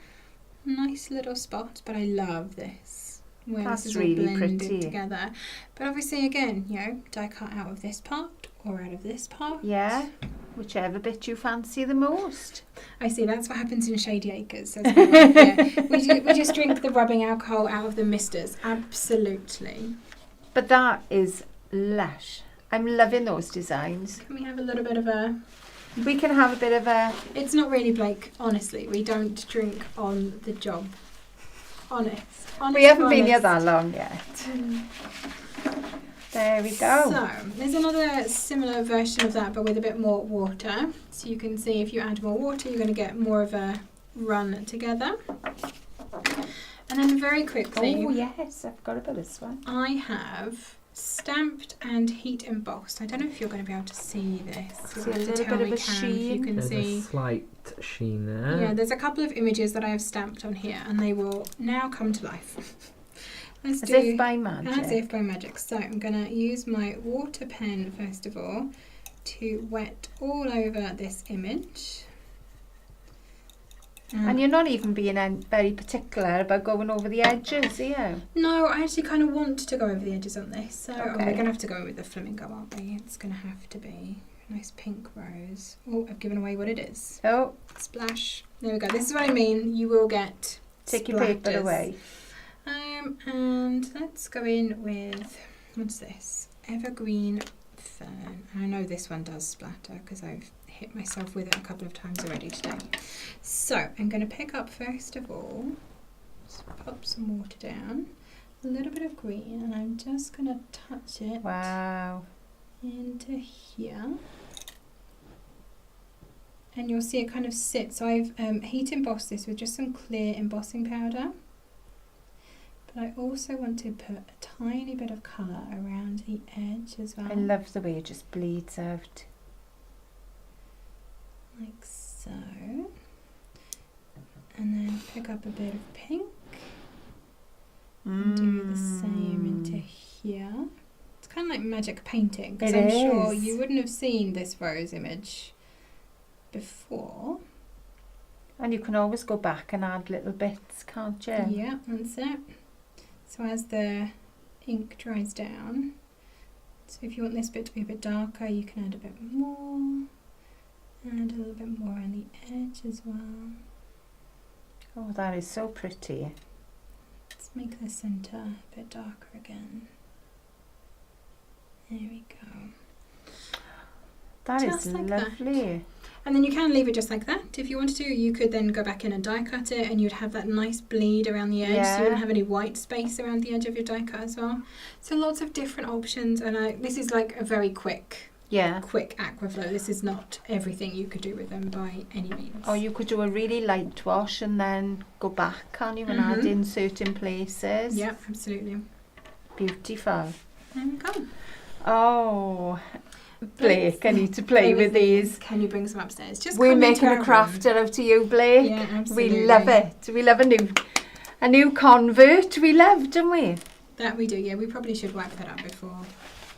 Nice little spot, but I love this. Where That's this is all really blended pretty together. But obviously again, die cut out of this part or out of this part. Yeah. Whichever bit you fancy the most. I see, that's what happens in Shady Acres. As well. Yeah. We just drink the rubbing alcohol out of the misters. Absolutely. But that is lush. I'm loving those designs. Can we have a little bit of a... We can have a bit of a... It's not really, Blake, honestly. We don't drink on the job. Honest. We haven't been here that long yet. There we go. So, there's another similar version of that, but with a bit more water. So you can see if you add more water, you're going to get more of a run together. And then very quickly... Oh, yes, I've got a bit of this one. I have stamped and heat embossed. I don't know if you're going to be able to see this. See a little bit of a sheen. You can There's see a slight sheen there. Yeah, there's a couple of images that I have stamped on here, and they will now come to life. As if by magic. As if by magic. So I'm going to use my water pen first of all to wet all over this image. And you're not even being very particular about going over the edges, are you? No, I actually kind of want to go over the edges on this. So okay. we're going to have to go with the flamingo, aren't we? It's going to have to be Nice pink rose. Oh, I've given away what it is. Oh, Splash. There we go. This is what I mean. You will get take your paper splatters. away. And let's go in with, what's this? Evergreen Fern. I know this one does splatter because I've hit myself with it a couple of times already today. So I'm going to pick up first of all, just pop some water down, a little bit of green, and I'm just going to touch it Wow. into here. And you'll see it kind of sit. So I've heat embossed this with just some clear embossing powder. But I also want to put a tiny bit of colour around the edge as well. I love the way it just bleeds out. Like so. And then pick up a bit of pink and do the same into here. It's kind of like magic painting, because I'm sure you wouldn't have seen this rose image before. And you can always go back and add little bits, can't you? Yeah, that's it. So as the ink dries down, so if you want this bit to be a bit darker, you can add a bit more. Add a little bit more on the edge as well. Oh, that is so pretty. Let's make the centre a bit darker again. There we go. That Just is like lovely. And then you can leave it just like that. If you wanted to, you could then go back in and die cut it, and you'd have that nice bleed around the edge. So you wouldn't have any white space around the edge of your die cut as well. So lots of different options, and this is like a very quick aquaflow. This is not everything you could do with them by any means. Or you could do a really light wash and then go back, can't you, and add in certain places. Yeah, absolutely. Beautiful. There we go. Oh, Blake, I need to play with these. Can you bring some upstairs? Just We're come into making our a crafter out of you, Blake. Yeah, absolutely. We love it. We love a new convert. We love, don't we? That we do, yeah. We probably should wipe that up before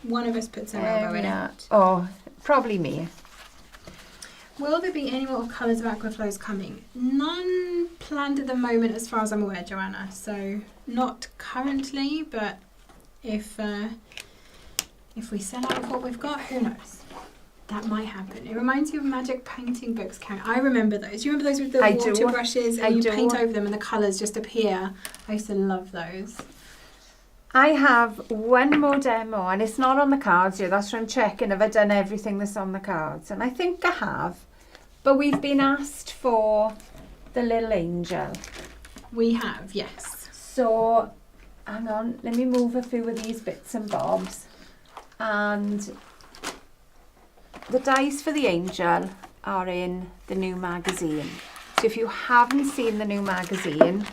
one of us puts our elbow in it. Oh, probably me. Will there be any more colours of aquaflows coming? None planned at the moment as far as I'm aware, Joanna. So not currently, but if we sell out of what we've got, who knows? That might happen. It reminds you of magic painting books, Karen. I remember those. You remember those with the water brushes and you paint over them and the colours just appear? I used to love those. I have one more demo, and it's not on the cards yet. That's why I'm checking if I've done everything that's on the cards. And I think I have. But we've been asked for the little angel. We have, yes. So, hang on. Let me move a few of these bits and bobs. And the dies for the angel are in the new magazine. So if you haven't seen the new magazine,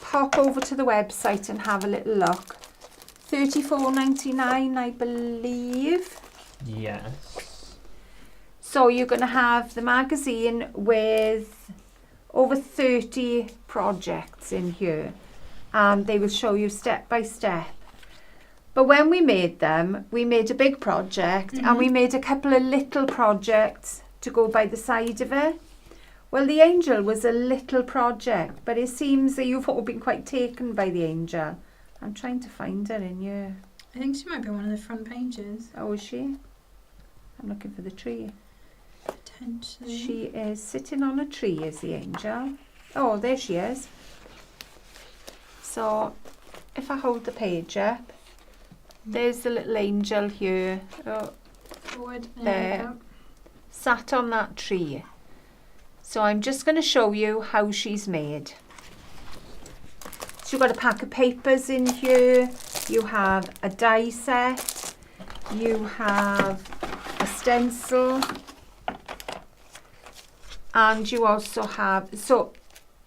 pop over to the website and have a little look. $34.99, I believe. Yes. So you're going to have the magazine with over 30 projects in here, and they will show you step by step. But when we made them, we made a big project and we made a couple of little projects to go by the side of it. Well, the angel was a little project, but it seems that you've all been quite taken by the angel. I'm trying to find her in here. I think she might be one of the front pages. Oh, is she? I'm looking for the tree. Potentially. She is sitting on a tree, is the angel. Oh, there she is. So, if I hold the page up, there's the little angel here. Oh, Forward. there. Sat on that tree. So I'm just going to show you how she's made. So you've got a pack of papers in here. You have a die set. You have a stencil. And you also have, so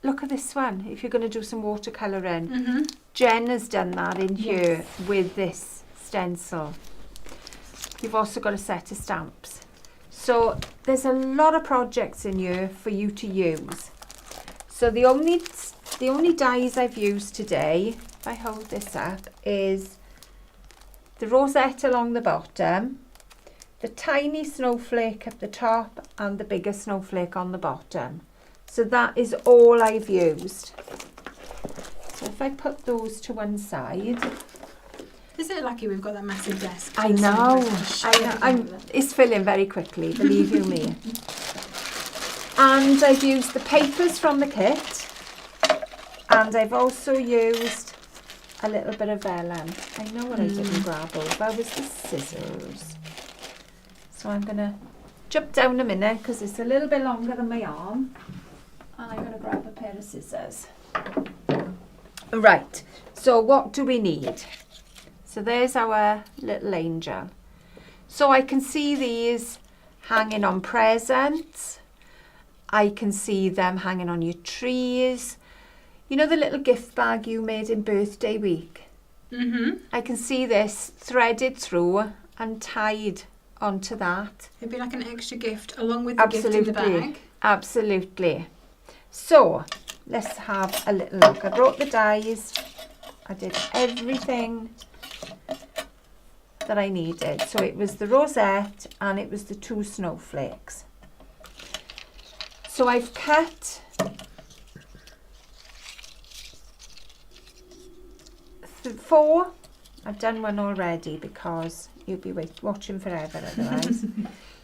look at this one, if you're going to do some watercolouring. Jen has done that in here with this stencil. You've also got a set of stamps. So there's a lot of projects in here for you to use. So the only dies I've used today, if I hold this up, is the rosette along the bottom, the tiny snowflake at the top, and the bigger snowflake on the bottom. So that is all I've used. So if I put those to one side. Isn't it lucky we've got that massive desk? I know. It's filling very quickly, believe you me. And I've used the papers from the kit, and I've also used a little bit of vellum. I know what I didn't grab over was the scissors. So I'm going to jump down a minute because it's a little bit longer than my arm. And I'm going to grab a pair of scissors. Right, so what do we need? So there's our little angel. So I can see these hanging on presents. I can see them hanging on your trees. You know the little gift bag you made in birthday week? Mm-hmm. I can see this threaded through and tied onto that. It'd be like an extra gift along with the gift in the bag. Absolutely. So let's have a little look. I brought the dies. I did everything that I needed. So it was the rosette and it was the 2 snowflakes. So I've cut 4. I've done one already because you'll be watching forever otherwise.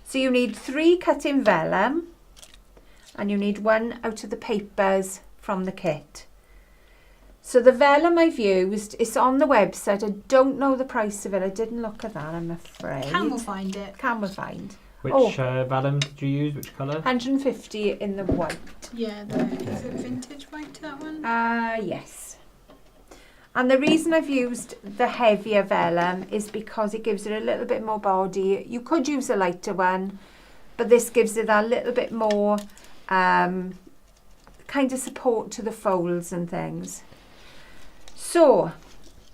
So you need 3 cut in vellum and you need 1 out of the papers from the kit. So the vellum I've used, it's on the website. I don't know the price of it. I didn't look at that, I'm afraid. Can we find it? Can we find? Which vellum did you use? Which colour? 150 in the white. Yeah, is it vintage white, that one? Yes. And the reason I've used the heavier vellum is because it gives it a little bit more body. You could use a lighter one, but this gives it a little bit more kind of support to the folds and things. So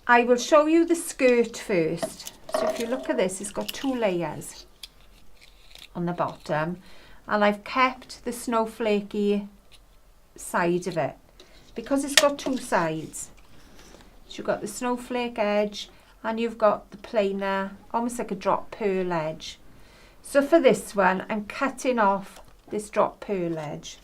I will show you the skirt first. So if you look at this, it's got 2 layers on the bottom, and I've kept the snowflakey side of it because it's got 2 sides. So you've got the snowflake edge and you've got the plainer, almost like a drop pearl edge. So for this one, I'm cutting off this drop pearl edge.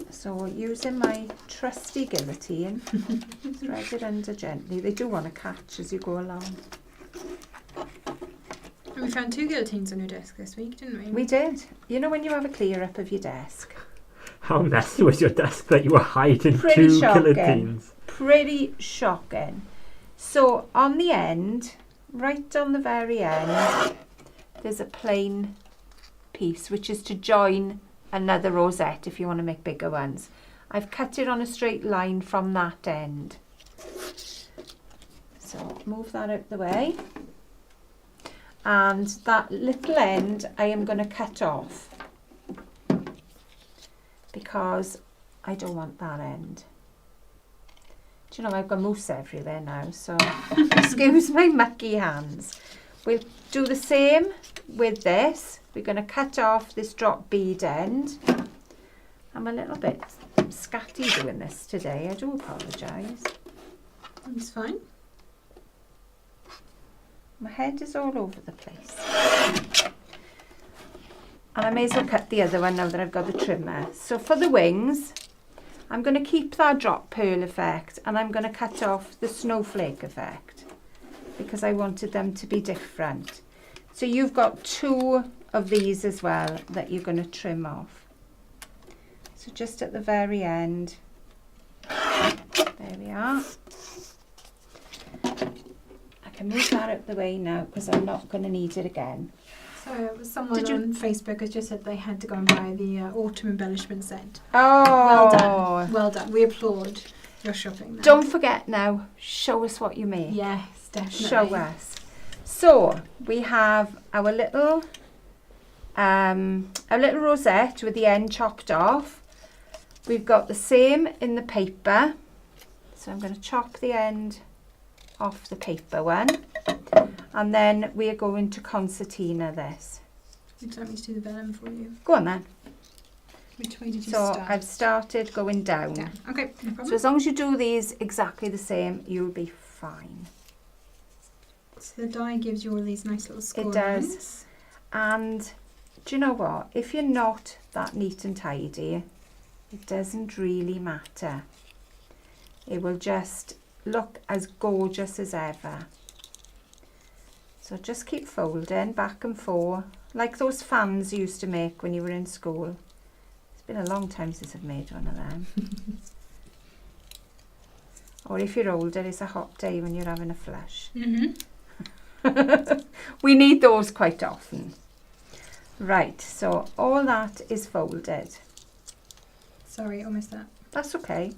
So using my trusty guillotine, thread it under gently. They do want to catch as you go along. And we found 2 guillotines on your desk this week, didn't we? We did. You know when you have a clear up of your desk? How messy was your desk that you were hiding Pretty 2 shocking. guillotines? Pretty shocking. So on the end, right on the very end, there's a plain piece which is to join another rosette if you want to make bigger ones. I've cut it on a straight line from that end. So move that out the way. And that little end I am going to cut off because I don't want that end. Do you know, I've got mousse everywhere now, so excuse my mucky hands. We'll do the same with this. We're going to cut off this drop bead end. I'm a little bit scatty doing this today. I do apologise. It's fine. My head is all over the place. And I may as well cut the other one now that I've got the trimmer. So for the wings, I'm going to keep that drop pearl effect and I'm going to cut off the snowflake effect because I wanted them to be different. So you've got 2 of these as well that you're going to trim off. So just at the very end, there we are. I can move that out the way now because I'm not going to need it again. So someone on Facebook has just said they had to go and buy the autumn embellishment set. Oh, Well done. Well done. We applaud your shopping there. Don't forget now, show us what you made. Yes, definitely. Show us. So we have our little rosette with the end chopped off. We've got the same in the paper. So I'm going to chop the end off the paper one. And then we are going to concertina this. Would you like me to do the vellum for you? Go on then. Which way did you So start? I've started going down. Down. Okay, no problem. So as long as you do these exactly the same, you'll be fine. So the die gives you all these nice little score It does. lines. And do you know what? If you're not that neat and tidy, it doesn't really matter. it will just look as gorgeous as ever. So just keep folding back and forth, like those fans you used to make when you were in school. It's been a long time since I've made one of them. Or if you're older, it's a hot day when you're having a flush. We need those quite often. Right, so all that is folded. Sorry, I missed that. That's okay.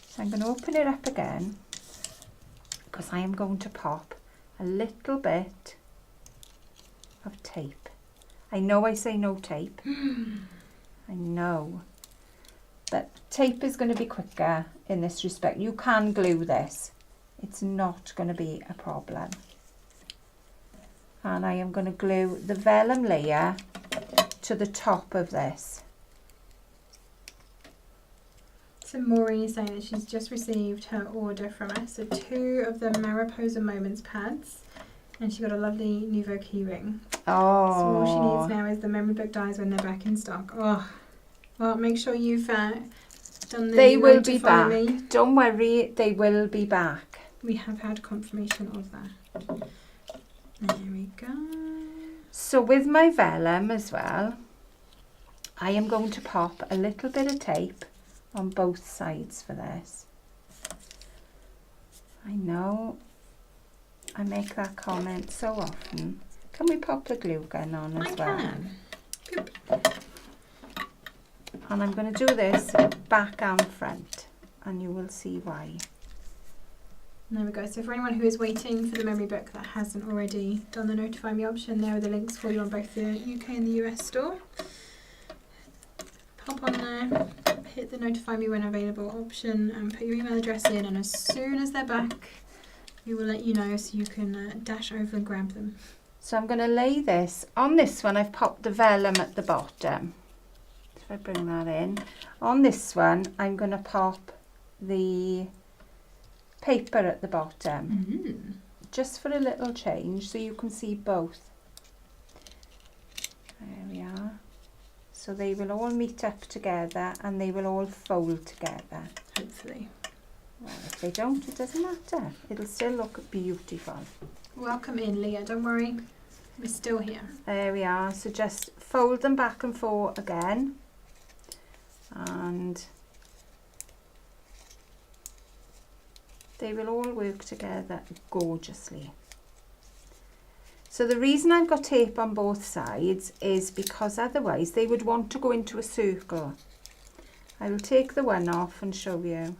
So I'm going to open it up again because I am going to pop a little bit of tape. I know I say no tape. I know. But tape is going to be quicker in this respect. You can glue this. It's not going to be a problem. And I am going to glue the vellum layer to the top of this. So Maureen is saying that she's just received her order from us. So 2 of the Mariposa Moments pads. And she got a lovely Nouveau keyring. Oh. So all she needs now is the memory book dies when they're back in stock. Oh, well, make sure you've done the They will be notify back. me. Don't worry, they will be back. We have had confirmation of that. There we go. So with my vellum as well, I am going to pop a little bit of tape on both sides for this. I know I make that comment so often. Can we pop the glue gun on as well? Can. Boop. And I'm going to do this back and front, and you will see why. There we go. So for anyone who is waiting for the memory book that hasn't already done the notify me option, there are the links for you on both the UK and the US store. Pop on there, hit the notify me when available option and put your email address in, and as soon as they're back we will let you know so you can dash over and grab them. So I'm going to lay this on this one. I've popped the vellum at the bottom. If I bring that in, on this one I'm going to pop the paper at the bottom, just for a little change so you can see both. There we are. So they will all meet up together and they will all fold together. Hopefully. Well, if they don't, it doesn't matter. It'll still look beautiful. Welcome in, Leah. Don't worry, we're still here. There we are. So just fold them back and forth again. And they will all work together gorgeously. So the reason I've got tape on both sides is because otherwise they would want to go into a circle. I will take the one off and show you.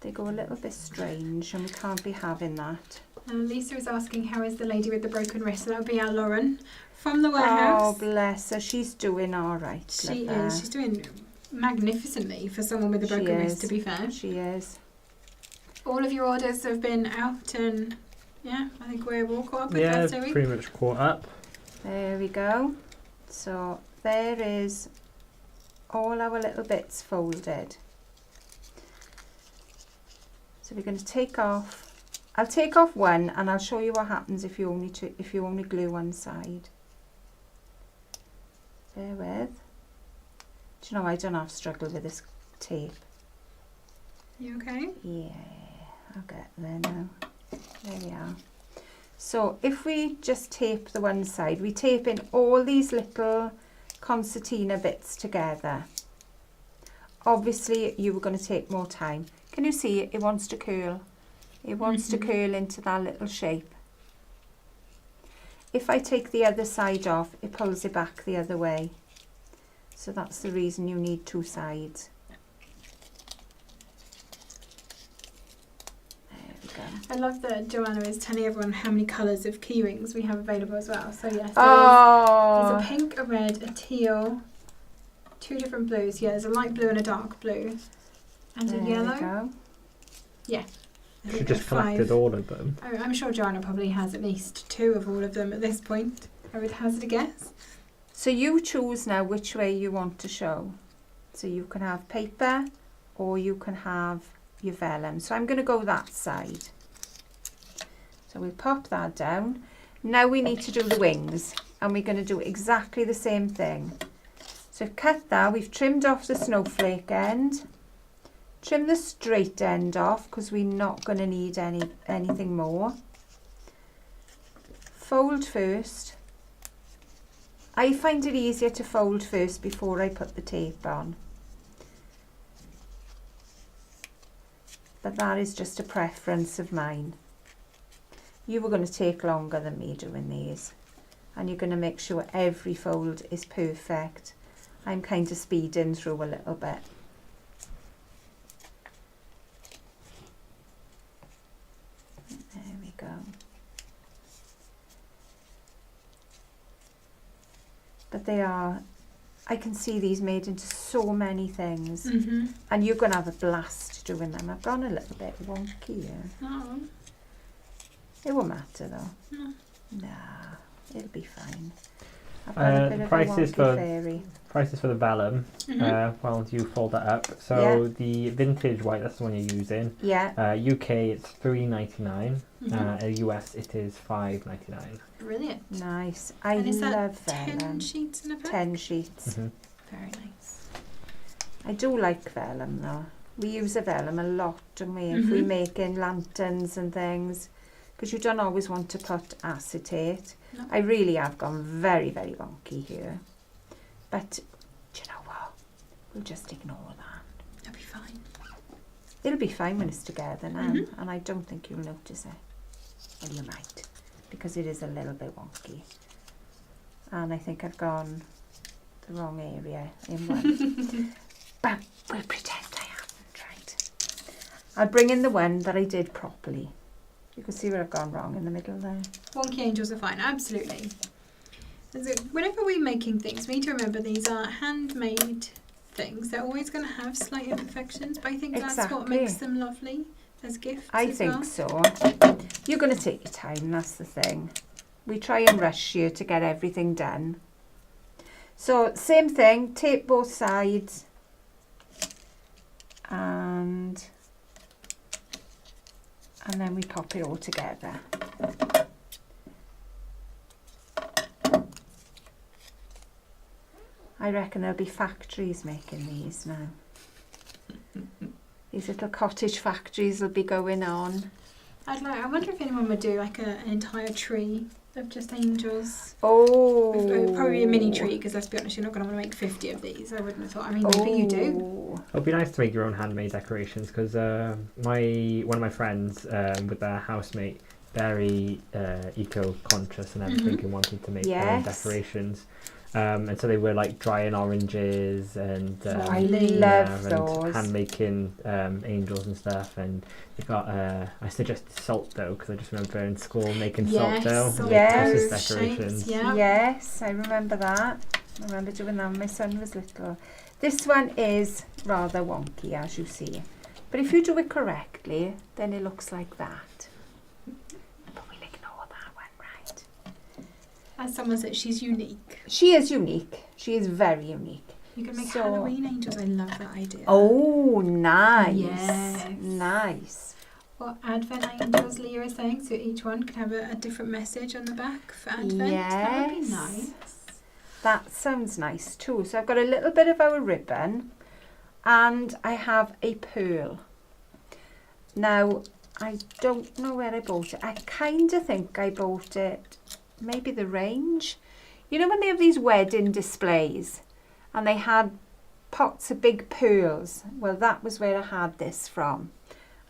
They go a little bit strange and we can't be having that. Lisa is asking how is the lady with the broken wrist. So that would be our Lauren from the warehouse. Oh, bless her. She's doing all right. She is. She's doing magnificently for someone with a broken wrist, to be fair. She is. All of your orders have been out, and yeah, I think we're all caught up with that, so pretty much caught up. There we go. So there is all our little bits folded. So we're going to take off. I'll take off one and I'll show you what happens if you only glue one side. Bear with. Do you know I don't have to struggle with this tape. You okay? Yeah, I'll get there now. There we are. So if we just tape the one side, we tape in all these little concertina bits together. Obviously you were going to take more time. Can you see it? It wants to curl. It wants to curl into that little shape. If I take the other side off, it pulls it back the other way. So that's the reason you need two sides. There we go. I love that Joanna is telling everyone how many colours of key rings we have available as well. So yes, there's a pink, a red, a teal, 2 different blues. Yeah, there's a light blue and a dark blue. And There a we yellow. go. Yeah. I She think just there's 5. collected all of them. I'm sure Joanna probably has at least 2 of all of them at this point. I would hazard a guess. So you choose now which way you want to show. So you can have paper or you can have your vellum. So I'm going to go that side. So we'll pop that down. Now we need to do the wings and we're going to do exactly the same thing. So we've cut that, we've trimmed off the snowflake end. Trim the straight end off because we're not going to need anything more. Fold first. I find it easier to fold first before I put the tape on. But that is just a preference of mine. You were going to take longer than me doing these. And you're going to make sure every fold is perfect. I'm kind of speeding through a little bit. There we go. But they are, I can see these made into so many things. And you're going to have a blast doing them. I've gone a little bit wonky here. Oh. It won't matter though. No. Nah, it'll be fine. I've got a bit of a wonky fairy. Prices for the vellum, while you fold that up. So the vintage white, that's the one you're using. Yeah. UK it's $3.99. US it is $5.99. Brilliant. Nice. I And is that love 10 vellum. sheets in a pack? 10 sheets. Very nice. I do like vellum though. We use a vellum a lot, don't we? If we're making lanterns and things. Because you don't always want to put acetate. No. I really have gone very, very wonky here. But do you know what? We'll just ignore that. That'll be fine. It'll be fine when it's together now. And I don't think you'll notice it. Well, you might. Because it is a little bit wonky. And I think I've gone the wrong area in one. But we'll pretend I haven't, right? I'll bring in the one that I did properly. You can see where I've gone wrong in the middle there. Wonky angels are fine, absolutely. Whenever we're making things, we need to remember these are handmade things. They're always going to have slight imperfections, but I think that's what makes them lovely as gifts. I think so. You're going to take your time, that's the thing. We try and rush here to get everything done. So, same thing, tape both sides. And then we pop it all together. I reckon there'll be factories making these now. These little cottage factories will be going on. I wonder if anyone would do like an entire tree of just angels. Oh. Probably a mini tree, because let's be honest, you're not going to want to make 50 of these. I wouldn't have thought. I mean, maybe you do. It would be nice to make your own handmade decorations, because one of my friends with their housemate, very eco-conscious and everything, and wanted to make their own decorations. And so they were like drying oranges and I love those. And hand making angels and stuff. And they got I suggested salt dough, because I just remember in school making salt dough. Yes, Christmas decorations. Yes, I remember that. I remember doing that when my son was little. This one is rather wonky, as you see, but if you do it correctly, then it looks like that. But we'll ignore that one, right? As someone said, she's unique. She is unique. She is very unique. You can make Halloween angels. I love that idea. Oh, nice. Yes. Nice. Or Advent angels, Leo is saying, so each one can have a different message on the back for Advent. Yes. That would be nice. That sounds nice too. So I've got a little bit of our ribbon and I have a pearl. Now, I don't know where I bought it. I kind of think I bought it, maybe the Range. You know when they have these wedding displays and they had pots of big pearls? Well, that was where I had this from.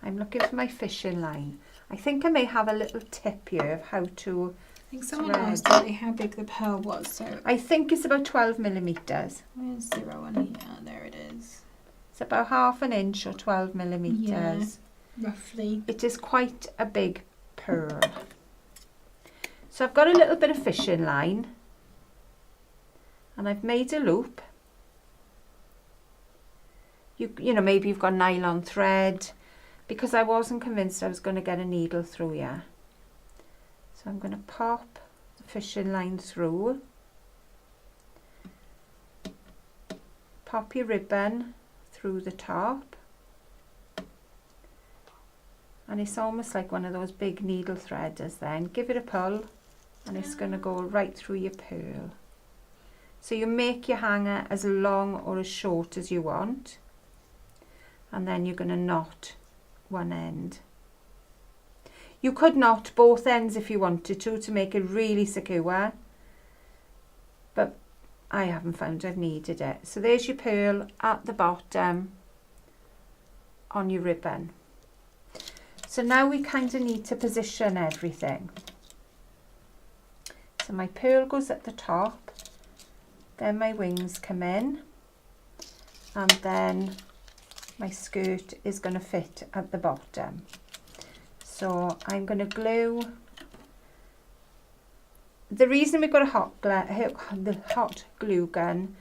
I'm looking for my fishing line. I think I may have a little tip here of how to... I think someone asked me how big the pearl was. So I think it's about 12 millimetres. Where's 0 on here? There it is. It's about 1/2 inch or 12 millimetres. Yeah, roughly. It is quite a big pearl. So I've got a little bit of fishing line and I've made a loop. You know, maybe you've got nylon thread, because I wasn't convinced I was going to get a needle through here. So I'm going to pop the fishing line through. Pop your ribbon through the top. And it's almost like one of those big needle threaders then. Give it a pull and it's going to go right through your pearl. So you make your hanger as long or as short as you want. and then you're going to knot one end. You could knot both ends if you wanted to make it really secure, but I haven't found I've needed it. So there's your pearl at the bottom on your ribbon. So now we kind of need to position everything. So my pearl goes at the top, then my wings come in, and then my skirt is going to fit at the bottom. So I'm going to glue. The reason we've got the hot glue gun,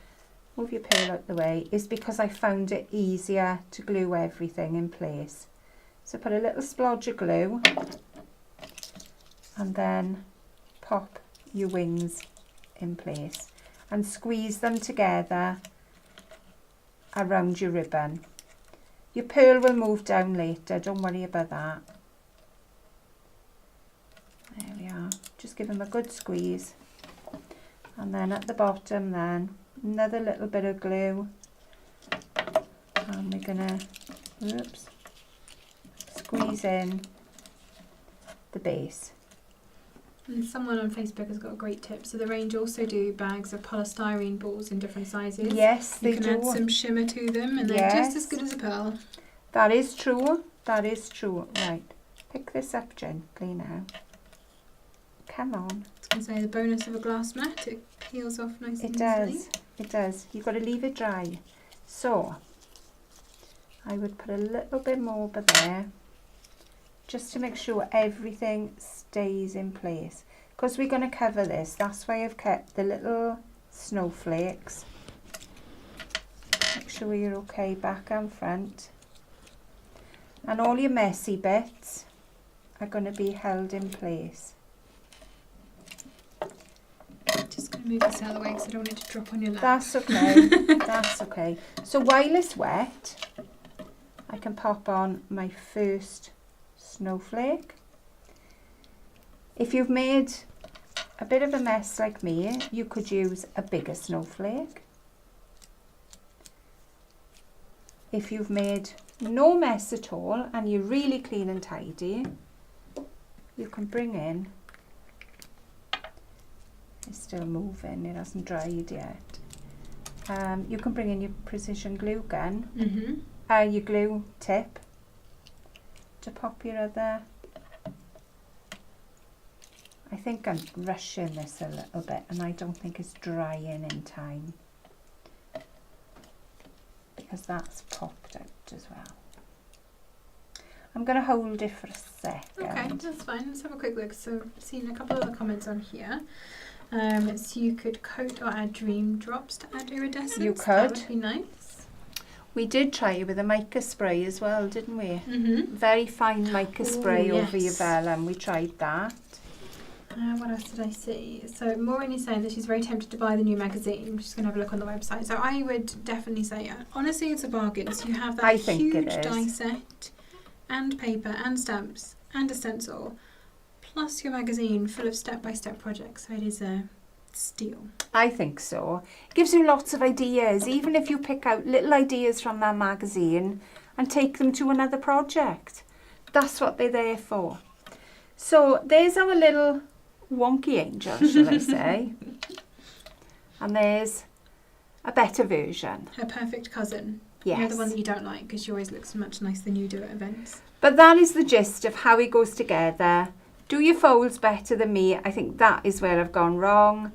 move your pearl out the way, is because I found it easier to glue everything in place. So put a little splodge of glue and then pop your wings in place and squeeze them together around your ribbon. Your pearl will move down later, don't worry about that. There we are, just give them a good squeeze. And then at the bottom then, another little bit of glue. And we're gonna, squeeze in the base. And someone on Facebook has got a great tip. So the range also do bags of polystyrene balls in different sizes. Yes, they do. You can add some shimmer to them and they're just as good as a pearl. That is true. That is true. Right, pick this up gently now. Come on. I was going to say the bonus of a glass mat, it peels off nice and easily. It does. It does. You've got to leave it dry. So I would put a little bit more over there, just to make sure everything stays in place. Because we're going to cover this, that's why I've kept the little snowflakes. Make sure you're okay back and front. And all your messy bits are going to be held in place. Just going to move this out of the way because I don't want it to drop on your lap. That's okay. That's okay. So while it's wet, I can pop on my first snowflake. If you've made a bit of a mess like me, you could use a bigger snowflake. If you've made no mess at all and you're really clean and tidy, you can bring in, it's still moving, it hasn't dried yet. You can bring in your precision glue gun, your glue tip, to pop your other. I think I'm rushing this a little bit and I don't think it's drying in time, because that's popped out as well. I'm going to hold it for a second. Okay, that's fine. Let's have a quick look. So I've seen a couple of the comments on here. So you could coat or add dream drops to add iridescence. You could. That would be nice. We did try it with a mica spray as well, didn't we? Very fine mica spray over your vellum. We tried that. What else did I see? So Maureen is saying that she's very tempted to buy the new magazine. She's going to have a look on the website. So I would definitely say, honestly, it's a bargain. So you have that huge die set and paper and stamps and a stencil, plus your magazine full of step-by-step projects. So it is a steal. I think so. It gives you lots of ideas, even if you pick out little ideas from that magazine and take them to another project. That's what they're there for. So there's our little wonky angel, shall I say. And there's a better version. Her perfect cousin. Yes. You're the one that you don't like because she always looks much nicer than you do at events. But that is the gist of how it goes together. Do your folds better than me. I think that is where I've gone wrong.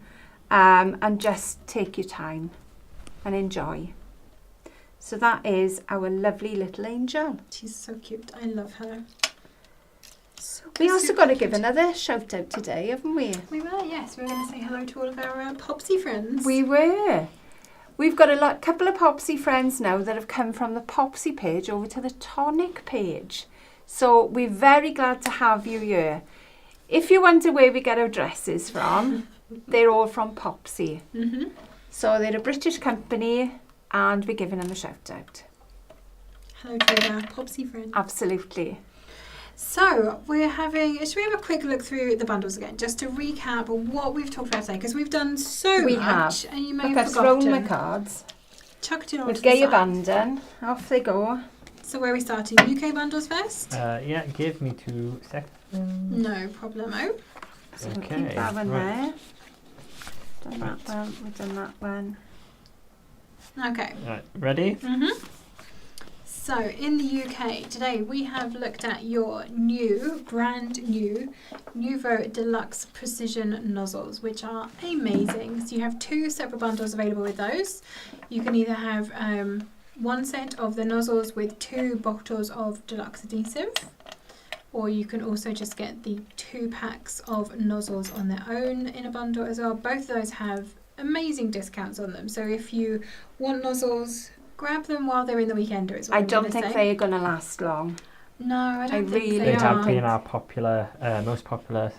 And just take your time and enjoy. So that is our lovely little angel. She's so cute. I love her. We also got to give another shout out today, haven't we? We were, yes. We were going to say hello to all of our Popsy friends. We were. We've got a couple of Popsy friends now that have come from the Popsy page over to the Tonic page. So we're very glad to have you here. If you wonder where we get our dresses from, they're all from Popsy. So they're a British company and we're giving them a shout out. Hello to our Popsy friends. Absolutely. So should we have a quick look through the bundles again, just to recap what we've talked about today, because we've done so much, and you may have forgotten. Thrown my cards. Chucked it on With to gay the side. abandon, off they go. So where are we starting? UK bundles first? Yeah, give me 2 seconds. No problemo. So we'll keep that one right. there. Done that one. We've done that one. Okay. Right, ready? So in the UK today we have looked at your brand new Nouveau Deluxe Precision nozzles, which are amazing. So you have 2 separate bundles available with those. You can either have one set of the nozzles with 2 bottles of deluxe adhesive, or you can also just get the 2 packs of nozzles on their own in a bundle as well. Both of those have amazing discounts on them. So if you want nozzles, grab them while they're in the weekender as well. I don't think they're going to last long. No, I don't think really they They are. have been our most popular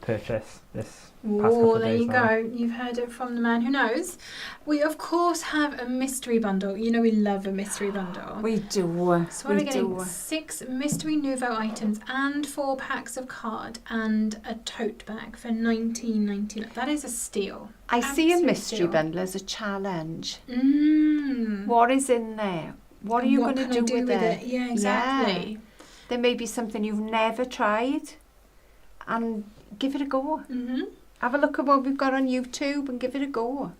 purchase this past couple Oh, of there days you now. go. You've heard it from the man who knows. We, of course, have a mystery bundle. You know we love a mystery bundle. We do. So we're getting 6 mystery Nouveau items and 4 packs of card and a tote bag for $19.99. That is a steal. I see a Absolute mystery steal. bundle as a challenge. Mm. What is in there? What are you going to can I do with it? Yeah, exactly. Yeah. There may be something you've never tried, and give it a go. Mm-hmm. Have a look at what we've got on YouTube and give it a go.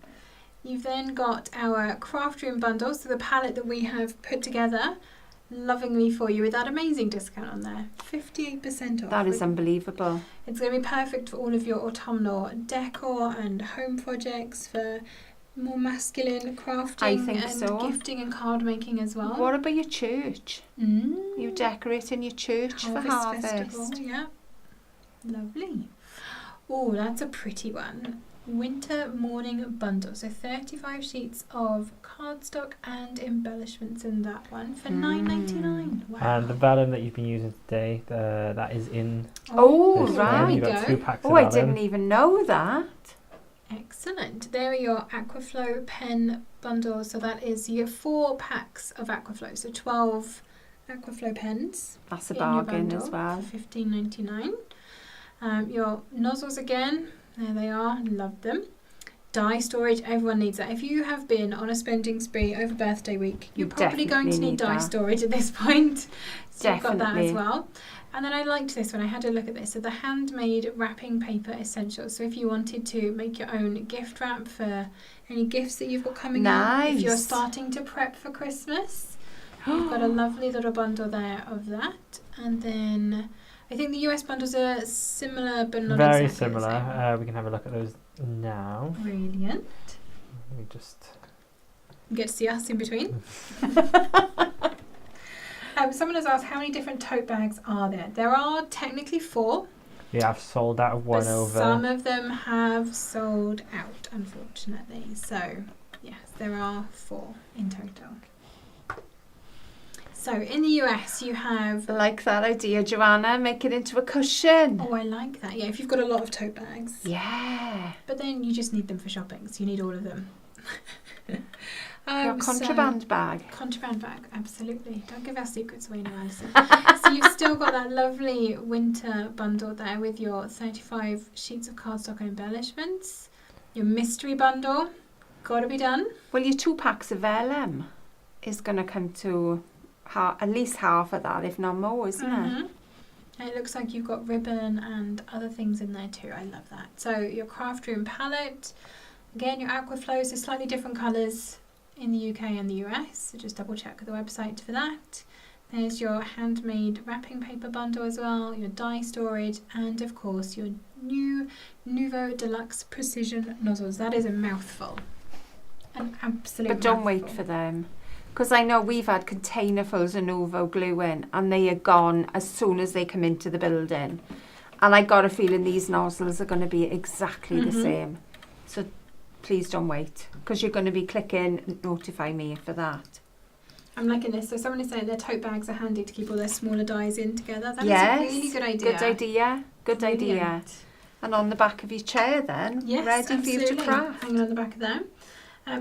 You've then got our craft room bundle, so the palette that we have put together lovingly for you with that amazing discount on there. 58% off. That is unbelievable. It's going to be perfect for all of your autumnal decor and home projects, for more masculine crafting I think and so. gifting and card making as well. What about your church? You decorating your church for harvest. Festival, yeah. Lovely. Oh, that's a pretty one. Winter morning bundle. So 35 sheets of cardstock and embellishments in that one for $9.99. Wow. And the vellum that you've been using today, that is in Oh, this right. one. You've There got we 2 go. packs Oh, of I vellum. didn't even know that. Excellent. There are your Aquaflow pen bundles. So that is your 4 packs of Aquaflow. So 12 Aquaflow pens. That's a in your bargain bundle as well. for $15.99. Your nozzles again. There they are. Love them. Dye storage. Everyone needs that. If you have been on a spending spree over birthday week, you're You probably going to definitely need need dye that. storage at this point. So you've got that as Definitely. well. And then I liked this one. I had a look at this. So the handmade wrapping paper essentials. So if you wanted to make your own gift wrap for any gifts that you've got coming up, if you're Nice. starting to prep for Christmas, you've got a lovely little bundle there of that. And then I think the US bundles are similar, but not Very exactly the same. similar. We can have a look at those now. Brilliant. We just You get to see us in between. Someone has asked, how many different tote bags are there? There are technically 4, I've sold out of one but over. some of them have sold out, unfortunately. So, yes, there are 4 in total. So, in the US, you have... I like that idea, Joanna. Make it into a cushion. Oh, I like that. Yeah, if you've got a lot of tote bags. Yeah. But then you just need them for shopping, so you need all of them. Your contraband bag. Contraband bag, absolutely. Don't give our secrets away now, Alison. So you've still got that lovely winter bundle there with your 35 sheets of cardstock and embellishments. Your mystery bundle, got to be done. Well, your 2 packs of vellum is going to come to at least half of that, if not more, isn't it? And it looks like you've got ribbon and other things in there too. I love that. So your craft room palette, again your Aquaflows are slightly different colours in the UK and the US, so just double check the website for that. There's your handmade wrapping paper bundle as well, your dye storage, and of course your new Nouveau Deluxe Precision nozzles. That is a mouthful. An absolute But don't mouthful. wait for them. Because I know we've had containerfuls of Nouveau glue in, and they are gone as soon as they come into the building. And I got a feeling these nozzles are going to be exactly the same. So please don't wait, because you're going to be clicking notify me for that. I'm liking this. So someone is saying their tote bags are handy to keep all their smaller dies in together. That Yes, is a really good idea. Good idea. Good idea. Brilliant. And on the back of your chair then, Yes, ready for you to absolutely. craft. Hanging on the back of them.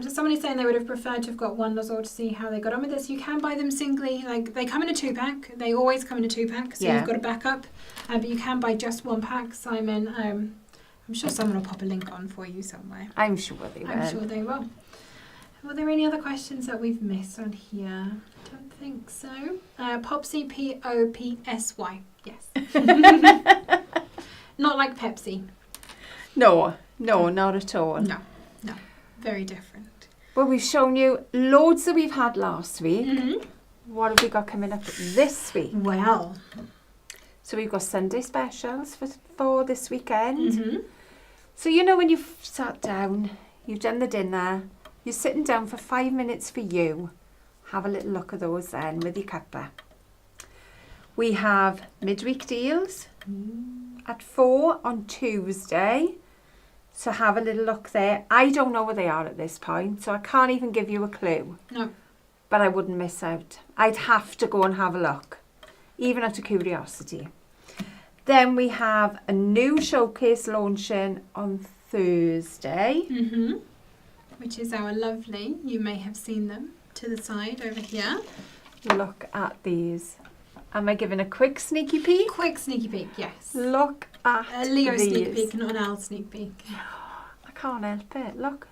So somebody saying they would have preferred to have got one nozzle to see how they got on with this. You can buy them singly. Like they come in a 2-pack. They always come in a 2-pack. So Yeah. you've got a backup. But you can buy just 1 pack, Simon. I'm sure someone will pop a link on for you somewhere. I'm sure they will. I'm sure they will. Were there any other questions that we've missed on here? Don't think so. Popsy, Popsy. Yes. Not like Pepsi. No, not at all. No. Very different. Well, we've shown you loads that we've had last week. Mm-hmm. What have we got coming up this week? Well. So we've got Sunday specials for this weekend. Mm-hmm. So you know when you've sat down, you've done the dinner, you're sitting down for 5 minutes for you. Have a little look at those then with your cuppa. We have midweek deals at 4 on Tuesday. So have a little look there. I don't know where they are at this point, so I can't even give you a clue. No. But I wouldn't miss out. I'd have to go and have a look, even out of curiosity. Then we have a new showcase launching on Thursday. Mm-hmm. Which is our lovely, you may have seen them to the side over here. Look at these. Am I giving a quick sneaky peek? Quick sneaky peek, yes. Look at A Leo these. sneak peek, not an Al sneak peek. I can't help it. Look,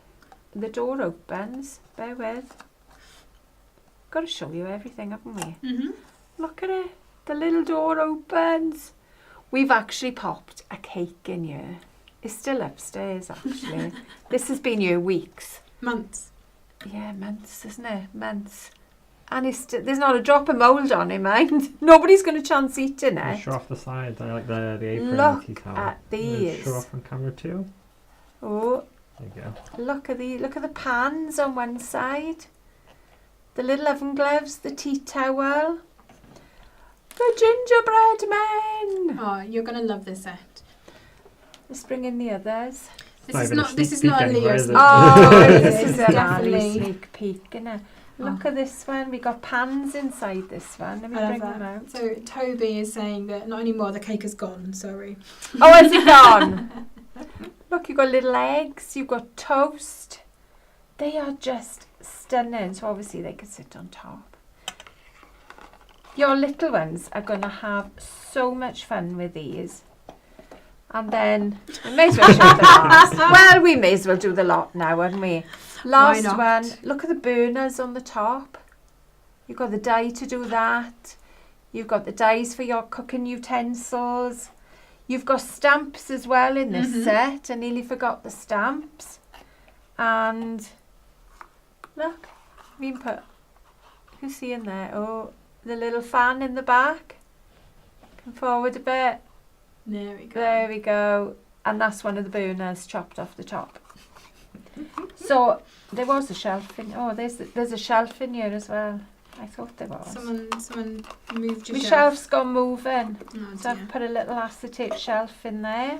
the door opens. Bear with. Got to show you everything, haven't we? Mm-hmm. Look at it. The little door opens. We've actually popped a cake in here. It's still upstairs, actually. This has been here weeks. Months. Yeah, months, isn't it? Months. And there's not a drop of mould on it, mind. Nobody's going to chance eating it. Show off the sides. I like the apron. Look at these. Show off on camera too. Oh, There you go. look at the pans on one side. The little oven gloves, the tea towel. The gingerbread men. Oh, you're going to love this set. Let's bring in the others. This is not a Leo is sneak it? Oh, peek. this is an Definitely. Ali sneak peek, innit? Look at this one. We got pans inside this one. Let me I bring love them that. out. So Toby is saying that not anymore, the cake is gone, sorry. Oh, has it gone? Look, you've got little eggs. You've got toast. They are just stunning. So obviously they can sit on top. Your little ones are going to have so much fun with these. And then we may as well show the last. Well, we may as well do the lot now, wouldn't we? Last not? one. Look at the burners on the top. You've got the die to do that. You've got the dies for your cooking utensils. You've got stamps as well in this set. I nearly forgot the stamps. And look, we can put, you can see in there, oh, the little fan in the back. Come forward a bit. There we go. There we go. And that's one of the burners chopped off the top. So there was a shelf in. Oh, there's a shelf in here as well. I thought there was. Someone moved your My shelf. shelf's gone moving. Oh, So I've dear. put a little acetate shelf in there.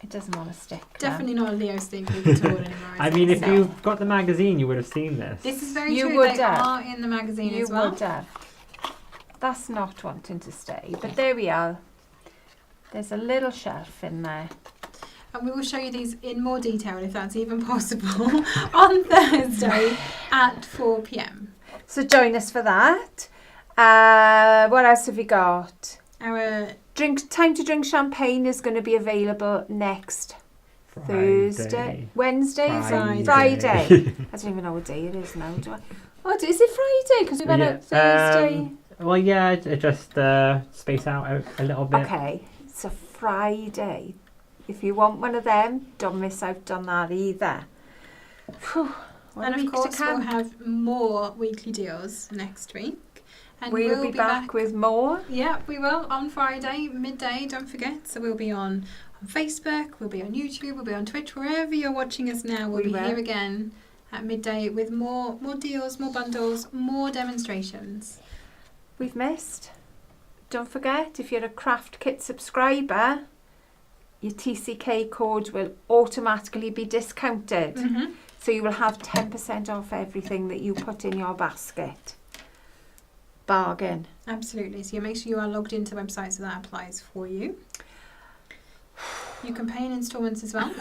It doesn't want to stick. now. Definitely not a Leo sneak peek at all anymore. I mean, if No. you've got the magazine, you would have seen this. This is very You true. would They have. are in the magazine You as well. would have. That's not wanting to stay. But there we are. There's a little shelf in there. And we will show you these in more detail, if that's even possible, on Thursday at 4 p.m. So join us for that. What else have we got? Our Time to drink champagne is going to be available next Thursday, Wednesday, Friday. I don't even know what day it is now. Do I? Oh, is it Friday? Because we went out Thursday. Well, yeah, just space out a little bit. Okay, it's a Friday. If you want one of them, don't miss out on that either. Whew, what and a of week to course, we'll come. have more weekly deals next week. And We'll be back with more. Yeah, we will on Friday midday. Don't forget. So we'll be on Facebook, we'll be on YouTube, we'll be on Twitch, wherever you're watching us now. We'll We be will. here again at midday with more deals, more bundles, more demonstrations. We've missed. Don't forget, if you're a Craft Kit subscriber, your TCK code will automatically be discounted. Mm-hmm. So you will have 10% off everything that you put in your basket. Bargain. Absolutely. So you make sure you are logged into the website so that applies for you. You can pay in instalments as well.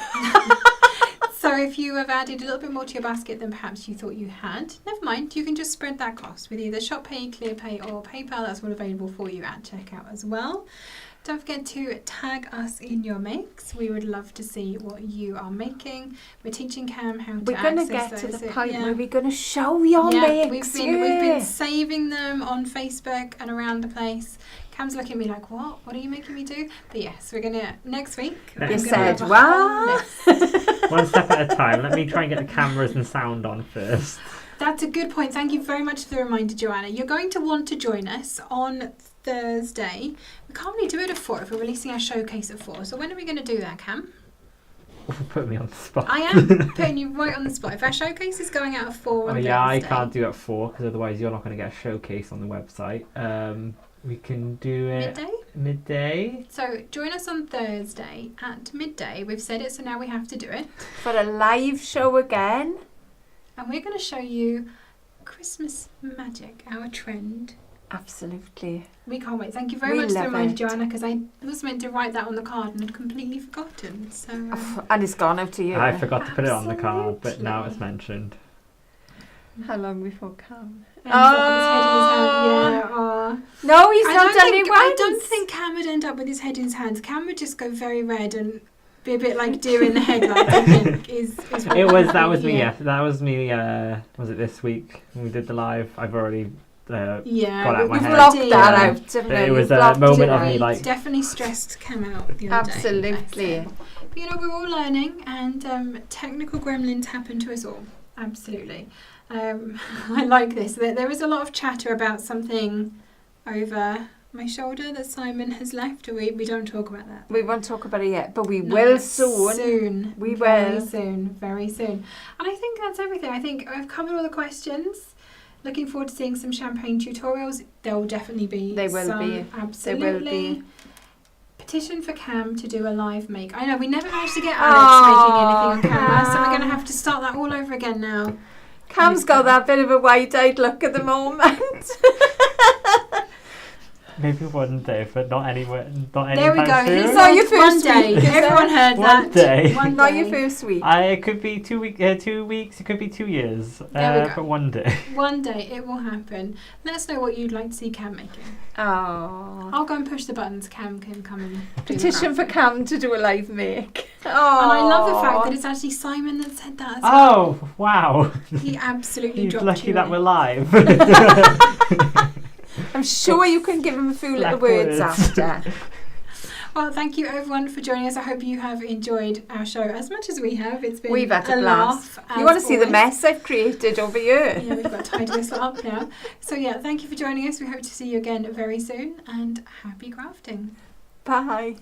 So if you have added a little bit more to your basket than perhaps you thought you had, never mind. You can just spread that cost with either ShopPay, ClearPay or PayPal. That's all available for you at checkout as well. Don't forget to tag us in your makes. We would love to see what you are making. We're teaching Cam how to We're going to get access to those. the point Yeah. where we're going to show your Yeah, makes. we've been saving them on Facebook and around the place. Cam's looking at me like, what? What are you making me do? But yes, we're going to, next week. You said, what? One step at a time. Let me try and get the cameras and sound on first. That's a good point. Thank you very much for the reminder, Joanna. You're going to want to join us on Thursday. We can't really do it at 4 if we're releasing our showcase at 4. So when are we going to do that, Cam? Put me on the spot. I am putting you right on the spot. If our showcase is going out at 4 on Oh Thursday. yeah, I can't do it at 4 because otherwise you're not going to get a showcase on the website. We can do it midday. So join us on Thursday at midday. We've said it, so now we have to do it. For a live show again. And we're going to show you Christmas magic, our trend. Absolutely. We can't wait. Thank you very much for the reminder, Joanna, because I was meant to write that on the card and had completely forgotten. So and it's gone out to you. I forgot to put it on the card, but now it's mentioned. How long before Cam? No, he's not done it once. I don't think Cam would end up with his head in his hands. Cam would just go very red and be a bit like deer in the headlights. I think is That was me. Yeah, that was me. Was it this week when we did the live? I've already got out my head. Blocked that out. It was a moment of me like definitely stressed Cam out the other Absolutely. day. But you know, we're all learning, and technical gremlins happen to us all. Absolutely. I like this. There was a lot of chatter about something over my shoulder that Simon has left. We don't talk about that. We won't talk about it yet, but we will soon. Very soon. And I think that's everything. I think I've covered all the questions. Looking forward to seeing some champagne tutorials. There will definitely be. They will be. Absolutely. They will be. Petition for Cam to do a live make. I know we never managed to get Alex making anything on camera, so we're going to have to start that all over again now. Cam's got that bit of a wide-eyed look at the moment. maybe one day, but not anywhere. Not there we go. soon. He's not your first one day. week. Everyone heard one that. Day. One day. Not your first week. It could be 2 weeks. 2 weeks. It could be 2 years. There we go. But one day. One day it will happen. Let us know what you'd like to see Cam making. Oh. I'll go and push the buttons. Cam can come and do Petition for Cam to do a live make. And I love the fact that it's actually Simon that said that as well. Oh wow! He absolutely He's dropped lucky you that in. we're live. I'm sure you can give him a few little words after. Well, thank you everyone for joining us. I hope you have enjoyed our show as much as we have. It's been We've had a laugh. blast. You want to see the always. mess I've created over here? Yeah, we've got to tidy this up now. So yeah, thank you for joining us. We hope to see you again very soon, and happy crafting. Bye.